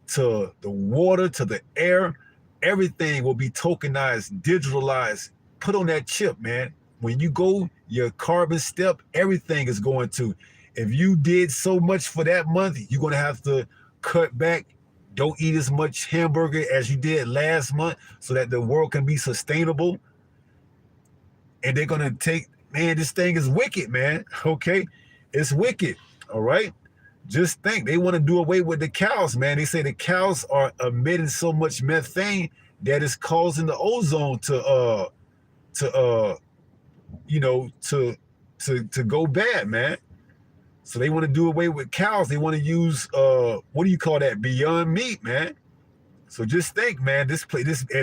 to the water to the air. Everything will be tokenized, digitalized, put on that chip, man. When you go, your carbon step, everything is going to. If you did so much for that month, you're going to have to cut back. Don't eat as much hamburger as you did last month so that the world can be sustainable. And they're going to take, man, this thing is wicked, man. Okay? It's wicked. All right? Just think, they want to do away with the cows, man. They say the cows are emitting so much methane that it's causing the ozone to go bad, man. So they want to do away with cows. They want to use what do you call that? Beyond Meat, man. So just think, man, if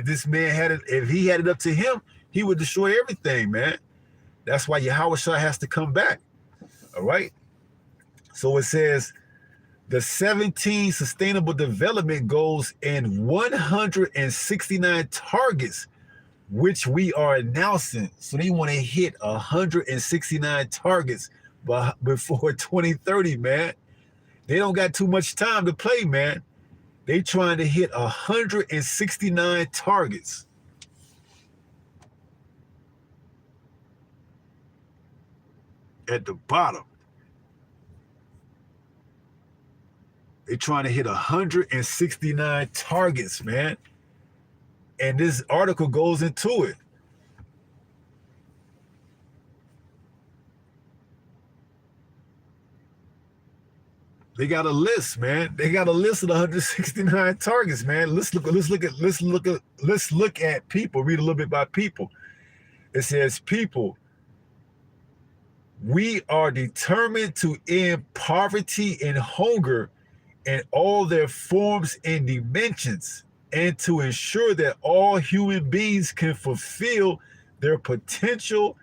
this man had it, if he had it up to him, he would destroy everything, man. That's why Yahawashi has to come back. All right. So it says the 17 Sustainable Development Goals and 169 targets, which we are announcing. So they want to hit 169 targets before 2030, man. They don't got too much time to play, man. They trying to hit 169 targets. At the bottom. They're trying to hit 169 targets, man. And this article goes into it. They got a list, man. They got a list of 169 targets, man. Let's look at people. Read a little bit about people. It says, people, we are determined to end poverty and hunger in all their forms and dimensions, and to ensure that all human beings can fulfill their potential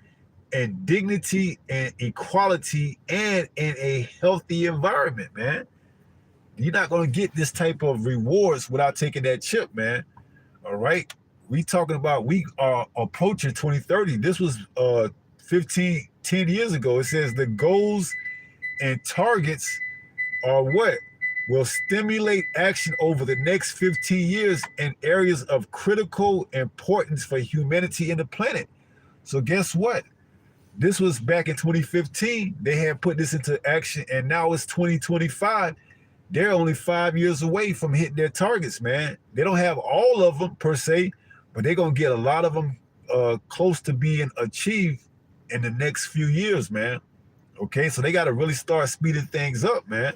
and dignity and equality and in a healthy environment, man. You're not going to get this type of rewards without taking that chip, man. All right. We talking about, we are approaching 2030. This was 10 years ago. It says the goals and targets are what will stimulate action over the next 15 years in areas of critical importance for humanity and the planet. So guess what? This was back in 2015. They had put this into action, and now it's 2025. They're only 5 years away from hitting their targets, man. They don't have all of them per se, but they're going to get a lot of them close to being achieved in the next few years, man. Okay, so they got to really start speeding things up, man.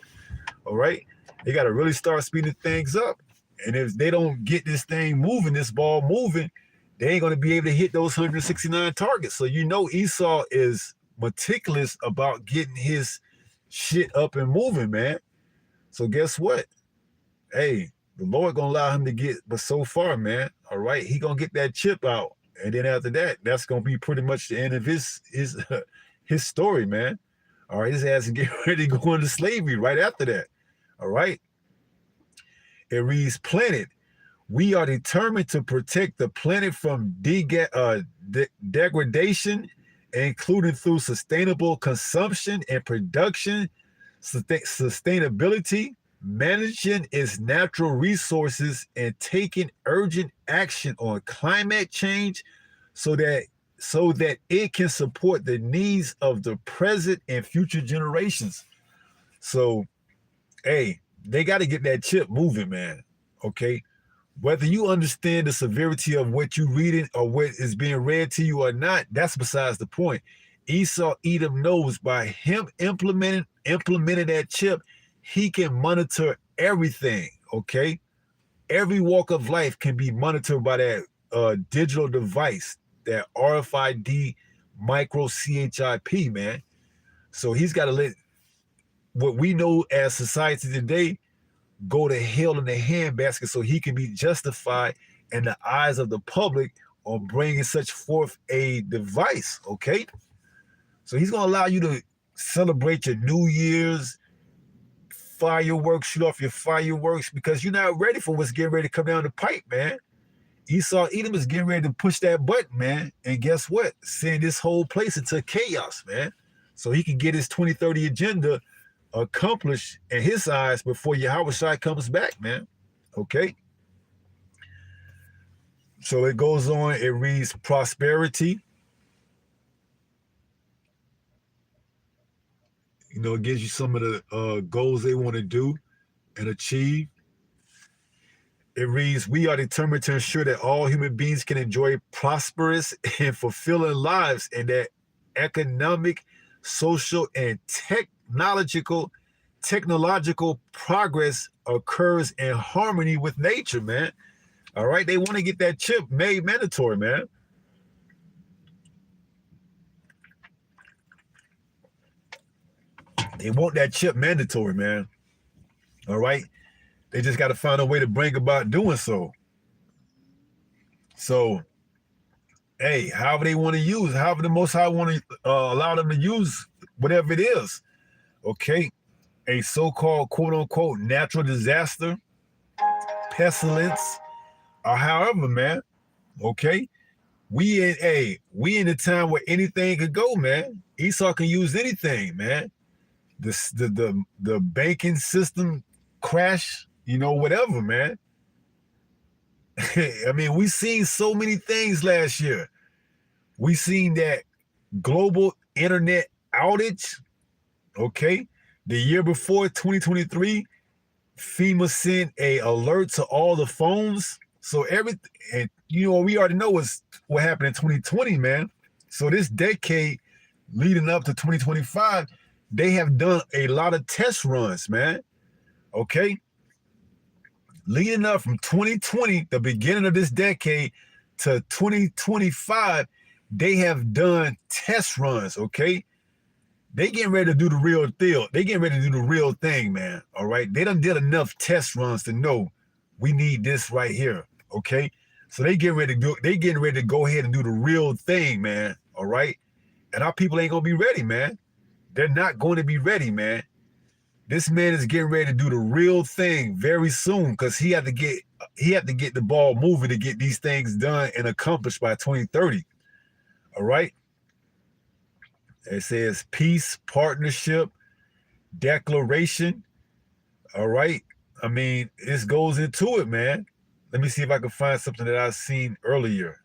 All right, they got to really start speeding things up. And if they don't get this thing moving, this ball moving, they ain't going to be able to hit those 169 targets. So you know Esau is meticulous about getting his shit up and moving, man. So guess what? Hey, the Lord gonna allow him to get, but so far, man, all right, he gonna get that chip out. And then after that, that's gonna be pretty much the end of his story, man. All right, his ass is getting ready to go into slavery right after that. All right. It reads, planet, we are determined to protect the planet from degradation, including through sustainable consumption and production, sustainability, managing its natural resources, and taking urgent action on climate change so that it can support the needs of the present and future generations. So, hey, they got to get that chip moving, man. Okay. Whether you understand the severity of what you're reading or what is being read to you or not, that's besides the point. Esau Edom knows by him implementing that chip, he can monitor everything, okay? Every walk of life can be monitored by that digital device, that RFID micro CHIP, man. So he's got to let what we know as society today go to hell in the handbasket so he can be justified in the eyes of the public on bringing such forth a device, okay? So he's going to allow you to celebrate your New Year's, fireworks, shoot off your fireworks, because you're not ready for what's getting ready to come down the pipe, man. Esau Edom is getting ready to push that button, man. And guess what? Send this whole place into chaos, man. So he can get his 2030 agenda accomplished in his eyes before Yahawashi comes back, man. Okay. So it goes on, it reads prosperity. You know, it gives you some of the goals they want to do and achieve. It reads, we are determined to ensure that all human beings can enjoy prosperous and fulfilling lives, and that economic, social, and technological progress occurs in harmony with nature, man. All right, they want to get that chip made mandatory, man. They want that chip mandatory, man. All right, they just got to find a way to bring about doing so. So, hey, however they want to use, however the Most High want to allow them to use whatever it is, okay? A so-called quote-unquote natural disaster, pestilence, or however, man, okay? We in a time where anything could go, man. Esau can use anything, man. The banking system crash, you know, whatever, man. I mean, we seen so many things last year. We seen that global internet outage, okay? The year before, 2023, FEMA sent a alert to all the phones. So everything, and you know, we already know what happened in 2020, man. So this decade leading up to 2025, They have done a lot of test runs, man. Okay? Leading up from 2020, the beginning of this decade, to 2025, they have done test runs, okay? They getting ready to do the real deal. They getting ready to do the real thing, man. All right. They done did enough test runs to know we need this right here. Okay. So they getting ready to do. They getting ready to go ahead and do the real thing, man. All right. And our people ain't gonna be ready, man. They're not going to be ready, man. This man is getting ready to do the real thing very soon because he had to get the ball moving to get these things done and accomplished by 2030. All right. It says peace, partnership, declaration. All right. I mean, this goes into it, man. Let me see if I can find something that I've seen earlier.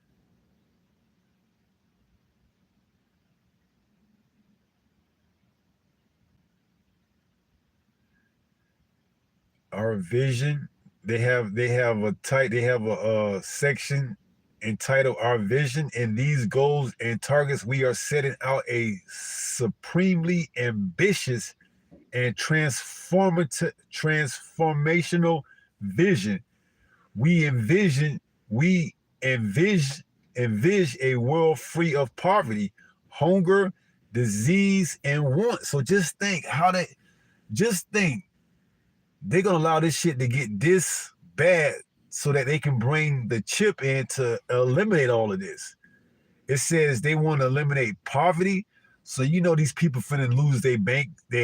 Our vision. They have a section entitled Our Vision. In these goals and targets, we are setting out a supremely ambitious and transformational vision. We envision a world free of poverty, hunger, disease, and want. So just think they're gonna allow this shit to get this bad so that they can bring the chip in to eliminate all of this. It says they want to eliminate poverty. So these people finna lose their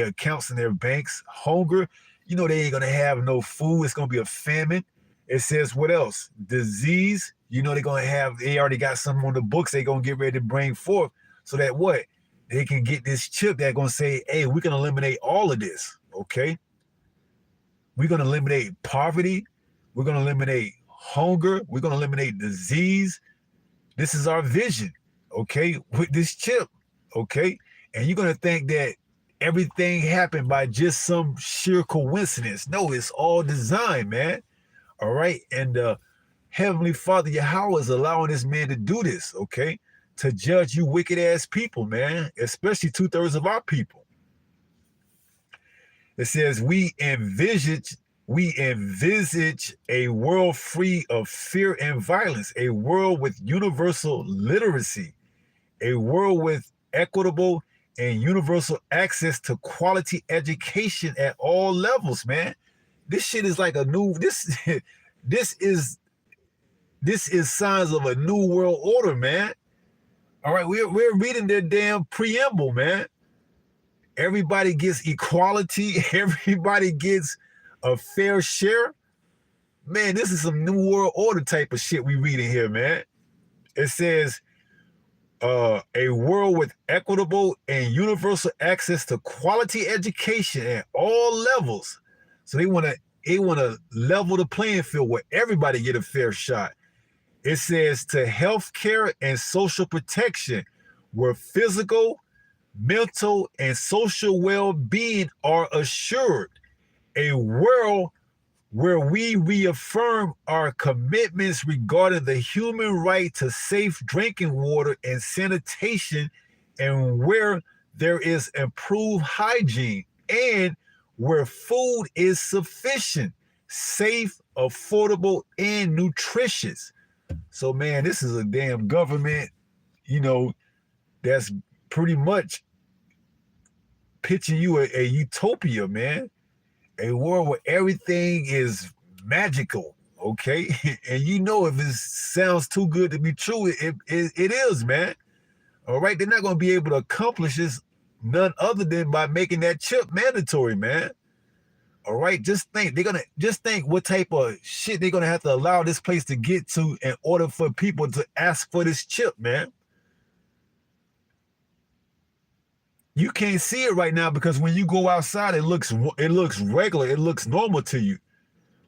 accounts in their banks. Hunger, they ain't gonna have no food. It's gonna be a famine. It says what else? Disease, they already got something on the books they gonna get ready to bring forth so that what? They can get this chip that's gonna say, hey, we can eliminate all of this, okay? We're gonna eliminate poverty. We're gonna eliminate hunger. We're gonna eliminate disease. This is our vision, okay, with this chip, okay? And you're going to think that everything happened by just some sheer coincidence. No, it's all designed, man, all right? And Heavenly Father Yahawashi is allowing this man to do this, okay, to judge you wicked-ass people, man, especially 2/3 of our people. It says, we envisage a world free of fear and violence, a world with universal literacy, a world with equitable and universal access to quality education at all levels, man. This shit is like this is signs of a new world order, man. All right, we're reading their damn preamble, man. Everybody gets equality. Everybody gets a fair share. Man, this is some new world order type of shit we reading here, man. It says a world with equitable and universal access to quality education at all levels. So they want to level the playing field where everybody get a fair shot. It says to healthcare and social protection, where physical, mental, and social well-being are assured. A world where we reaffirm our commitments regarding the human right to safe drinking water and sanitation, and where there is improved hygiene, and where food is sufficient, safe, affordable, and nutritious. So, man, this is a damn government, that's pretty much pitching you a utopia, man. A world where everything is magical, okay? And if it sounds too good to be true, it is, man. All right? They're not going to be able to accomplish this none other than by making that chip mandatory, man. All right? Just think what type of shit they're going to have to allow this place to get to in order for people to ask for this chip, man. You can't see it right now because when you go outside, it looks regular, it looks normal to you.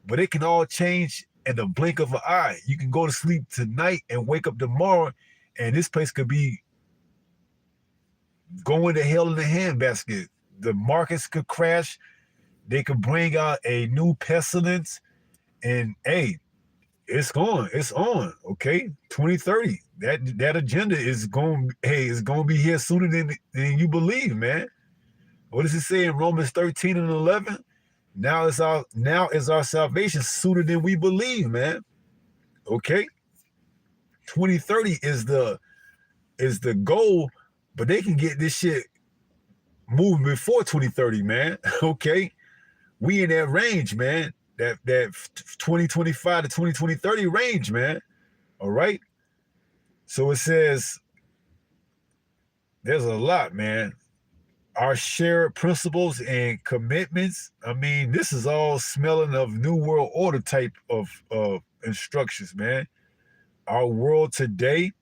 But it can all change in the blink of an eye. You can go to sleep tonight and wake up tomorrow, and this place could be going to hell in a handbasket. The markets could crash. They could bring out a new pestilence, and hey, it's on, okay? 2030. That agenda is going to be here sooner than you believe, man. What does it say in Romans 13 and 11? Now is our salvation sooner than we believe, man. Okay? 2030 is the goal, but they can get this shit moving before 2030, man. Okay? We in that range, man. That 2025 to 2030 range, man. All right? So it says there's a lot, man. Our shared principles and commitments. I mean, this is all smelling of New World Order type of instructions, man. Our world today,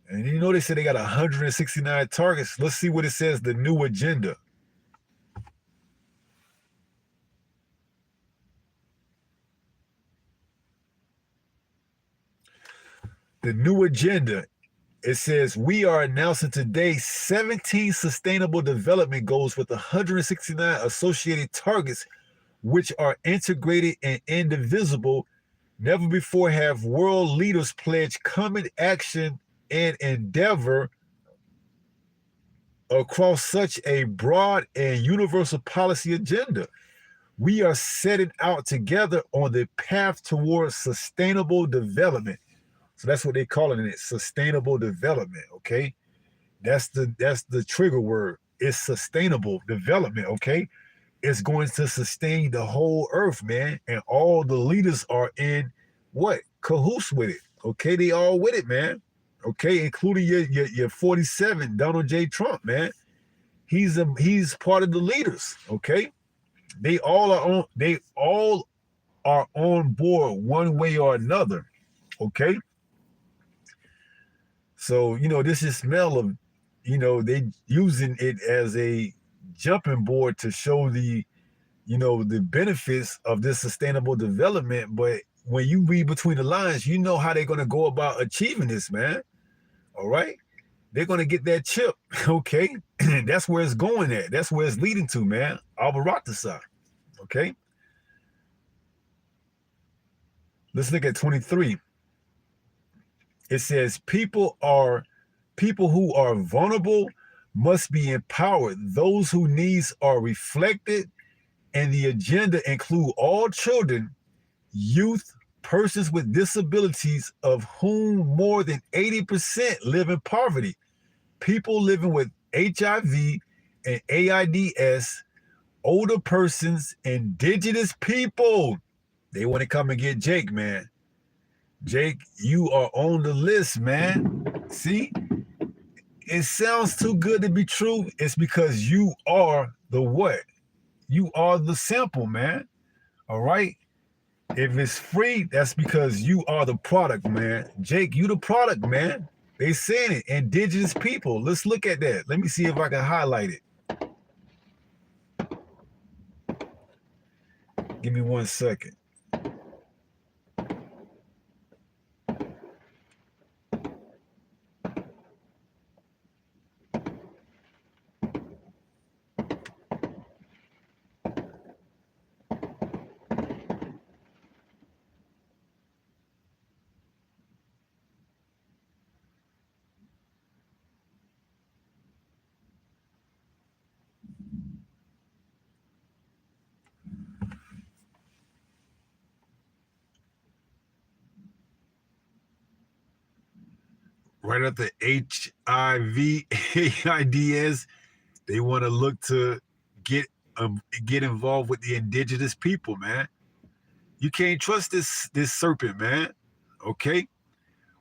and you know they said they got 169 targets. Let's see what it says, the new agenda. The new agenda. It says, we are announcing today 17 sustainable development goals with 169 associated targets, which are integrated and indivisible. Never before have world leaders pledged common action and endeavor across such a broad and universal policy agenda. We are setting out together on the path towards sustainable development. So that's what they call it, sustainable development, okay? That's the trigger word. It's sustainable development, okay? It's going to sustain the whole earth, man. And all the leaders are in what? Cahoots with it. Okay, they all with it, man. Okay, including your 47, Donald J. Trump, man. He's part of the leaders, okay? They all are on board one way or another, okay? So, this is smell of, they using it as a jumping board to show the benefits of this sustainable development. But when you read between the lines, you know how they're going to go about achieving this, man. All right. They're going to get that chip. Okay. That's where it's going at. That's where it's leading to, man. Albaratasa. Okay. Let's look at 23. It says people who are vulnerable must be empowered. Those whose needs are reflected, and the agenda include all children, youth, persons with disabilities, of whom more than 80% live in poverty, people living with HIV and AIDS, older persons, indigenous people. They want to come and get Jake, man. Jake, you are on the list, man. See? It sounds too good to be true. It's because you are the what? You are the sample, man. All right? If it's free, that's because you are the product, man. Jake, you the product, man. They saying it. Indigenous people. Let's look at that. Let me see if I can highlight it. Give me 1 second. Right after HIV, AIDS, they want to look to get involved with the indigenous people, man. You can't trust this serpent, man. Okay?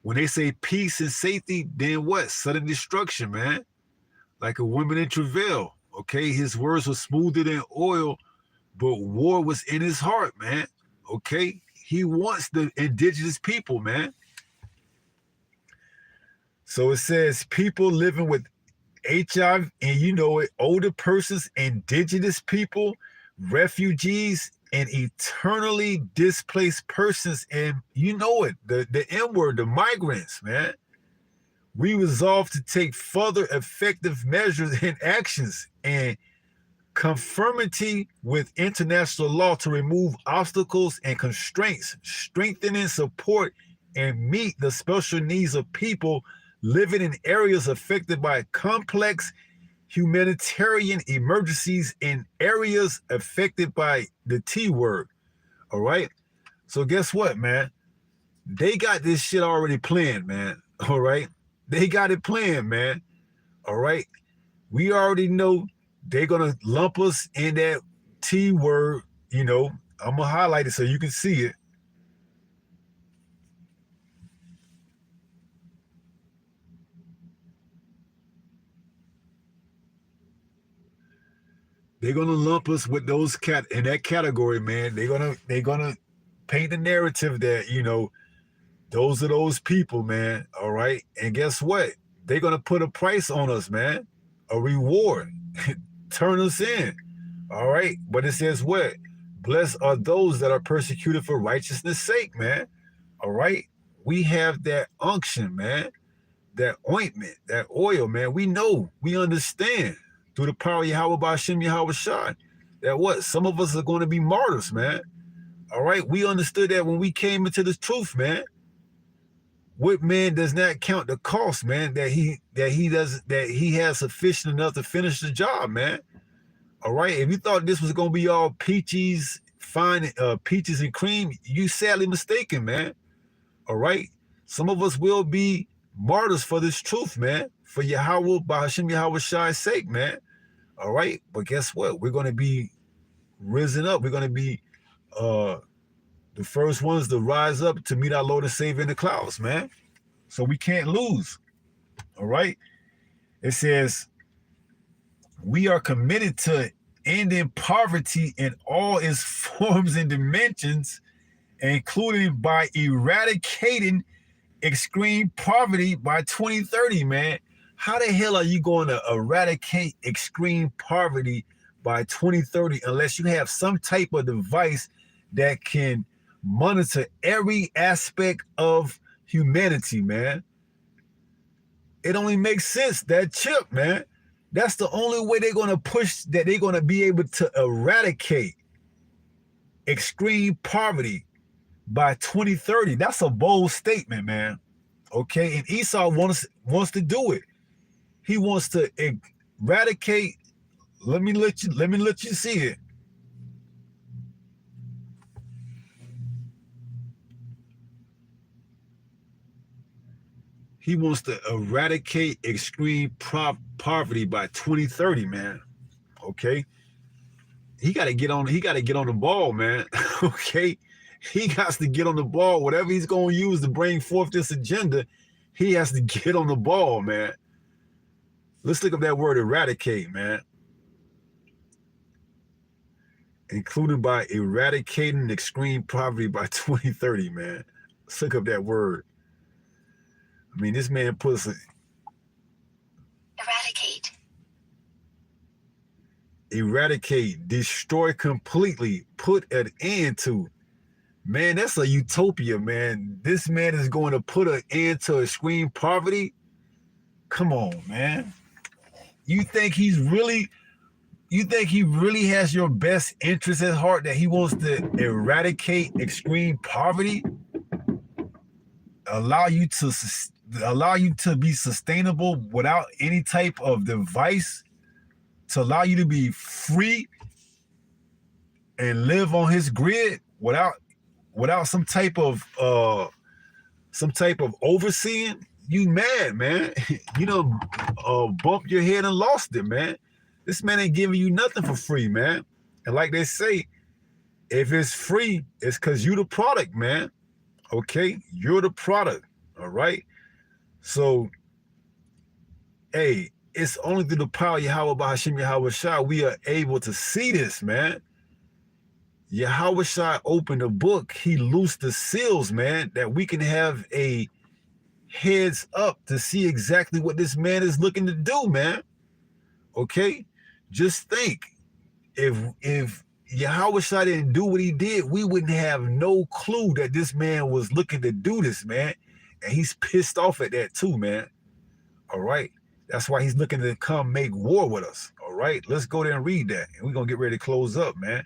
When they say peace and safety, then what? Sudden destruction, man. Like a woman in travail. Okay? His words were smoother than oil, but war was in his heart, man. Okay? He wants the indigenous people, man. So it says people living with HIV, and you know it, older persons, indigenous people, refugees, and eternally displaced persons, and you know it, the N word, the migrants, man. We resolve to take further effective measures and actions and conformity with international law to remove obstacles and constraints, strengthening support, and meet the special needs of people living in areas affected by complex humanitarian emergencies in areas affected by the T word. All right. So guess what, man? They got this shit already planned, man. All right. They got it planned, man. All right. We already know they're going to lump us in that T word. You know, I'm going to highlight it so you can see it. They're gonna lump us with those in that category, man. They're gonna paint the narrative that, you know, those are those people, man. All right. And guess what? They're gonna put a price on us, man. A reward. Turn us in. All right. But it says what? Blessed are those that are persecuted for righteousness' sake, man. All right. We have that unction, man. That ointment, that oil, man. We know, we understand through the power of Yahawashi, that what? Some of us are going to be martyrs, man. All right. We understood that when we came into this truth, man. What man does not count the cost, man, that he has sufficient enough to finish the job, man. All right. If you thought this was gonna be all peaches, fine, peaches and cream, you sadly mistaken, man. All right. Some of us will be martyrs for this truth, man. For Yahweh, Bahashim Yahawashi sake, man. All right. But guess what? We're gonna be risen up. We're gonna be the first ones to rise up to meet our Lord and Savior in the clouds, man. So we can't lose. All right. It says, we are committed to ending poverty in all its forms and dimensions, including by eradicating extreme poverty by 2030, man. How the hell are you going to eradicate extreme poverty by 2030 unless you have some type of device that can monitor every aspect of humanity, man? It only makes sense, that chip, man. That's the only way they're going to push, that they're going to be able to eradicate extreme poverty by 2030. That's a bold statement, man. Okay, and Esau wants to do it. He wants to eradicate. Let me let you see it. He wants to eradicate extreme poverty by 2030, man. Okay. He got to get on the ball, man. Okay. He has to get on the ball. Whatever he's going to use to bring forth this agenda, he has to get on the ball, man. Let's look up that word eradicate, man. Including by eradicating extreme poverty by 2030, man. Let's look up that word. I mean, this man puts eradicate, destroy completely, put an end to. Man, that's a utopia, man. This man is going to put an end to extreme poverty. Come on, man. You think he really has your best interest at heart, that he wants to eradicate extreme poverty? Allow you to be sustainable without any type of device, to allow you to be free and live on his grid without some type of overseeing? You mad, man. You know, bumped your head and lost it, man. This man ain't giving you nothing for free, man. And like they say, if it's free, it's because you the product, man. Okay, you're the product. All right. So, hey, it's only through the power of Yahweh Bahashim Yahawashi we are able to see this, man. Yahawashi opened the book. He loosed the seals, man, that we can have a heads up to see exactly what this man is looking to do, man. Okay? Just think, if Yahawashi didn't do what he did, we wouldn't have no clue that this man was looking to do this, man. And he's pissed off at that too, man. All right? That's why he's looking to come make war with us. All right? Let's go there and read that. And we're going to get ready to close up, man.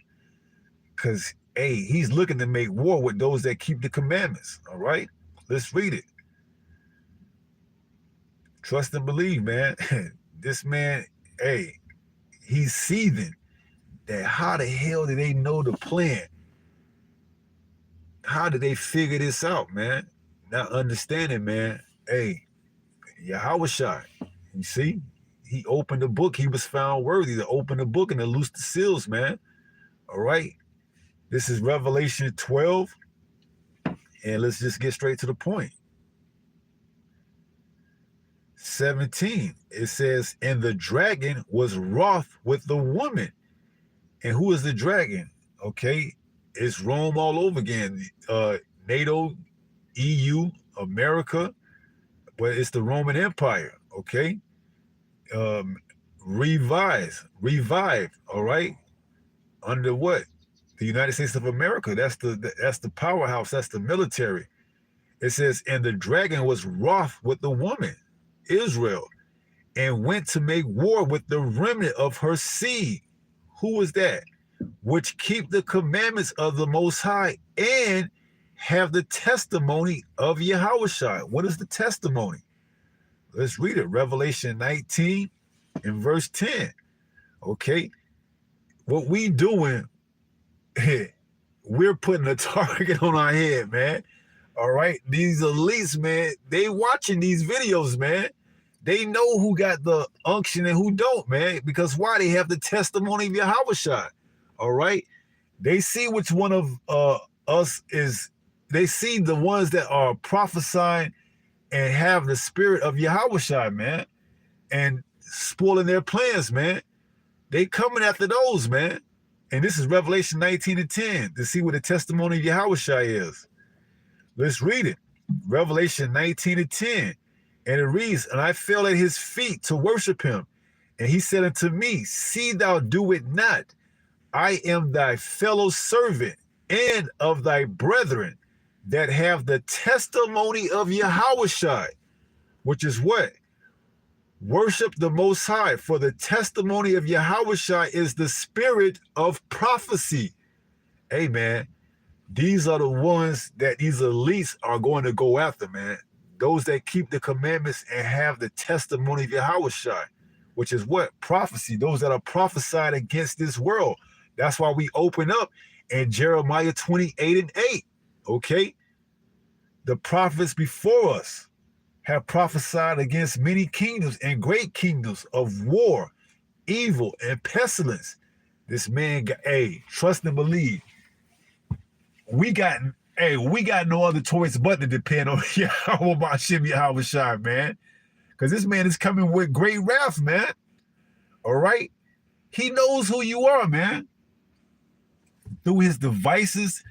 Because, hey, he's looking to make war with those that keep the commandments. All right? Let's read it. Trust and believe, man. This man, hey, he's seething. That how the hell did they know the plan? How did they figure this out, man? Not understanding, man. Hey, Yahawashi, you see? He opened the book. He was found worthy to open the book and to loose the seals, man. All right? This is Revelation 12. And let's just get straight to the point. 17, it says, and the dragon was wroth with the woman. And who is the dragon? Okay, it's Rome all over again. NATO, EU, America, but it's the Roman Empire, okay? Revived, all right? Under what? The United States of America. That's the powerhouse, that's the military. It says, and the dragon was wroth with the woman, Israel, and went to make war with the remnant of her seed. Who is that? Which keep the commandments of the Most High and have the testimony of Yahawashi. What is the testimony? Let's read it. Revelation 19 and verse 10. Okay. What we doing, we're putting a target on our head, man. All right. These elites, man, they watching these videos, man. They know who got the unction and who don't, man. Because why? They have the testimony of Yahawashi. All right. They see which one of us is, they see the ones that are prophesying and have the spirit of Yahawashi, man, and spoiling their plans, man. They coming after those, man. And this is Revelation 19 and 10 to see what the testimony of Yahawashi is. Let's read it. Revelation 19 and 10. And it reads, and I fell at his feet to worship him. And he said unto me, see thou do it not. I am thy fellow servant and of thy brethren that have the testimony of Yahawashi, which is what? Worship the Most High, for the testimony of Yahawashi is the spirit of prophecy. Hey, man, these are the ones that these elites are going to go after, man. Those that keep the commandments and have the testimony of Yahawashi, which is what? Prophecy. Those that are prophesied against this world. That's why we open up in Jeremiah 28 and 8. Okay? The prophets before us have prophesied against many kingdoms and great kingdoms of war, evil, and pestilence. This man got, hey, trust and believe. We got no other choice but to depend on Yahawashi, man. Because this man is coming with great wrath, man. All right? He knows who you are, man. Through his devices,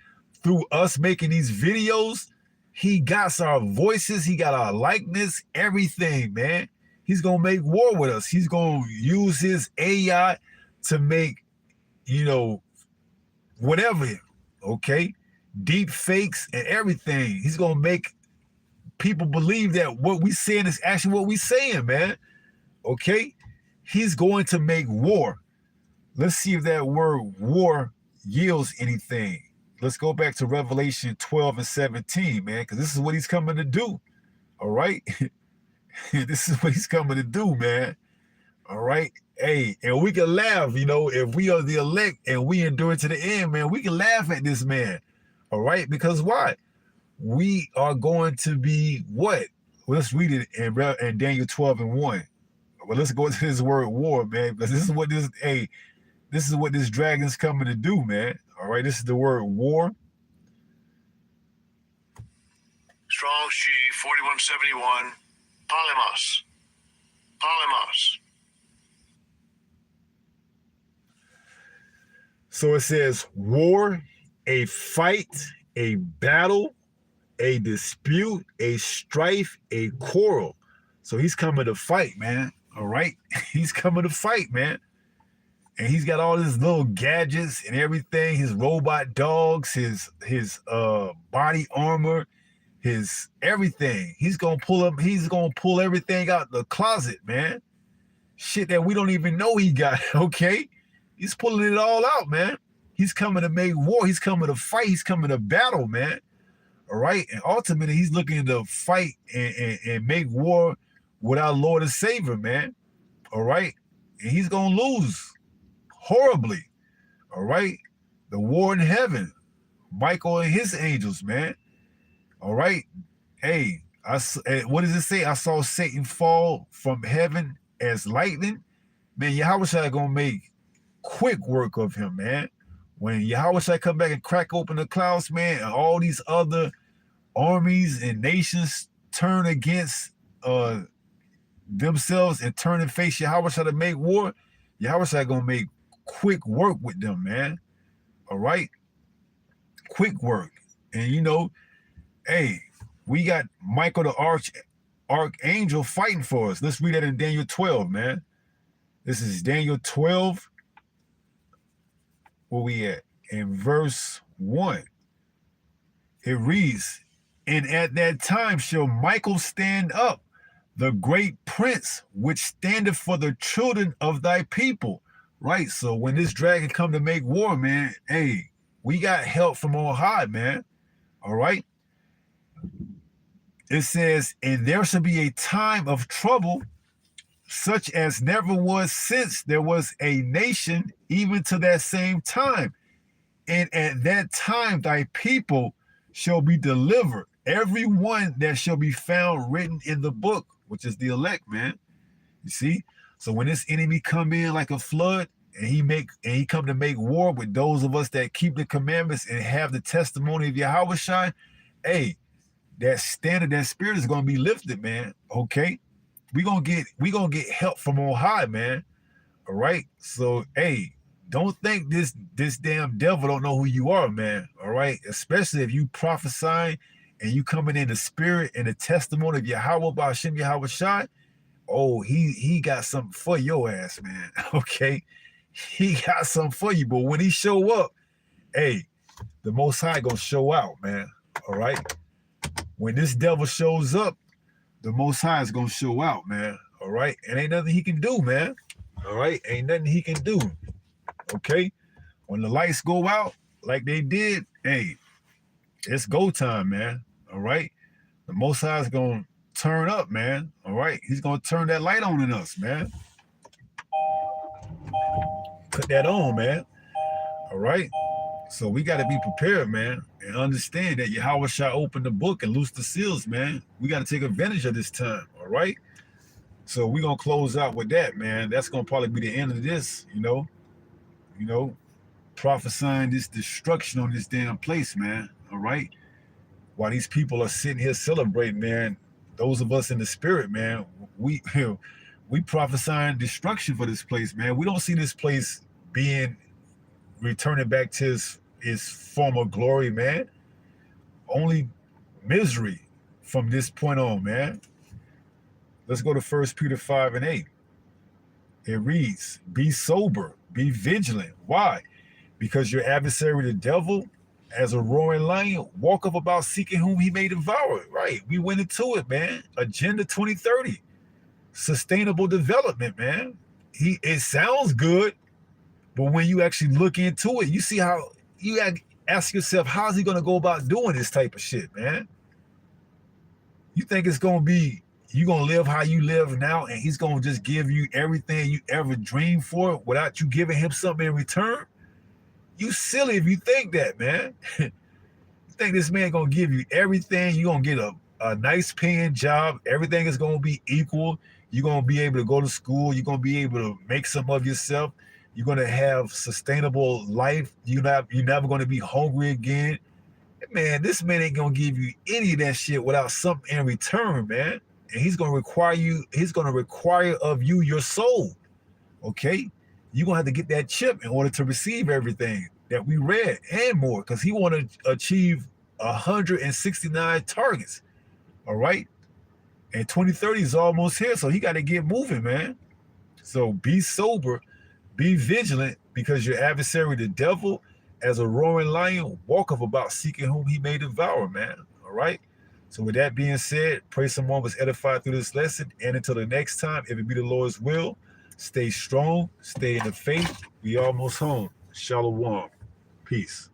through us making these videos, he got our voices, he got our likeness, everything, man. He's going to make war with us. He's going to use his AI to make, whatever, okay? Deep fakes and everything. He's going to make people believe that what we saying is actually what we saying, man. Okay? He's going to make war. Let's see if that word war yields anything. Let's go back to Revelation 12 and 17, man, because this is what he's coming to do. All right? This is what he's coming to do, man. All right? Hey, and we can laugh, if we are the elect and we endure to the end, man, we can laugh at this man. All right? Because why? We are going to be what? Well, let's read it in Daniel 12 and 1. Well, let's go into this word war, man, because this is what this dragon's coming to do, man. All right, this is the word war. Strong's G 4171. Polymos. Polymos. So it says war, a fight, a battle, a dispute, a strife, a quarrel. So he's coming to fight, man. All right, he's coming to fight, man. And he's got all his little gadgets and everything, his robot dogs, his body armor, his everything. He's gonna pull everything out the closet, man. Shit that we don't even know he got, okay? He's pulling it all out, man. He's coming to make war, he's coming to fight, he's coming to battle, man. All right. And ultimately he's looking to fight and make war with our Lord and Savior, man. All right. and he's gonna lose horribly. All right, the war in heaven, Michael and his angels, man. All right, hey, what does it say? I saw Satan fall from heaven as lightning. Man, Yahawashi gonna make quick work of him, man. When Yahawashi come back and crack open the clouds, man, and all these other armies and nations turn against themselves and turn and face Yahawashi to make war, Yahawashi gonna make quick work with them, man. All right, quick work. And you know, hey, we got Michael the archangel fighting for us. Let's read that in Daniel 12, man. This is Daniel 12. Where we at? In verse 1. It reads, and at that time shall Michael stand up, the great prince, which standeth for the children of thy people. Right? So when this dragon come to make war, man, hey, we got help from on high, man. All right? It says, and there shall be a time of trouble, such as never was since there was a nation, even to that same time. And at that time thy people shall be delivered, every one that shall be found written in the book, which is the elect, man. You see? So when this enemy come in like a flood, and he come to make war with those of us that keep the commandments and have the testimony of Yahawashi, hey, that standard, that spirit is gonna be lifted, man. Okay, we gonna get help from on high, man. All right. So hey, don't think this damn devil don't know who you are, man. All right, especially if you prophesying and you coming in the spirit and the testimony of Yahweh Ba'ashem Yahawashi. Oh, he got something for your ass, man. Okay, he got something for you. But when he show up, hey, the Most High gonna show out, man. All right. When this devil shows up, the Most High is gonna show out, man. All right, and ain't nothing he can do, man. All right, ain't nothing he can do. Okay, when the lights go out like they did, hey, it's go time, man. All right, the Most High is gonna turn up, man. All right, he's gonna turn that light on in us, man. Put that on, man. All right. So we got to be prepared, man, and understand that Yahawashi opened the book and loosed the seals, man. We got to take advantage of this time, all right? So we're going to close out with that, man. That's going to probably be the end of this, you know, prophesying this destruction on this damn place, man, all right? While these people are sitting here celebrating, man, those of us in the spirit, man, we prophesying destruction for this place, man. We don't see this place being returning back to his former glory, man. Only misery from this point on, man. Let's go to 1 Peter 5 and 8. It reads, be sober, be vigilant. Why? Because your adversary, the devil, as a roaring lion, walketh about seeking whom he may devour. Right, we went into it, man. Agenda 2030. Sustainable development, man. It sounds good, but when you actually look into it, you see how you got to ask yourself, how's he going to go about doing this type of shit, man? You think it's going to be, you going to live how you live now and he's going to just give you everything you ever dreamed for without you giving him something in return? You silly if you think that, man. You think this man going to give you everything? You're going to get a nice paying job. Everything is going to be equal. You're going to be able to go to school. You're going to be able to make some of yourself. You're going to have sustainable life. You're never going to be hungry again. Man, this man ain't going to give you any of that shit without something in return, man. And he's going to require of you your soul. Okay? You're going to have to get that chip in order to receive everything that we read and more, because he want to achieve 169 targets. All right? And 2030 is almost here, so he got to get moving, man. So be sober. Be vigilant, because your adversary, the devil, as a roaring lion, walketh about seeking whom he may devour, man. All right? So with that being said, pray someone was edified through this lesson. And until the next time, if it be the Lord's will, stay strong, stay in the faith. We almost home. Shalom. Peace.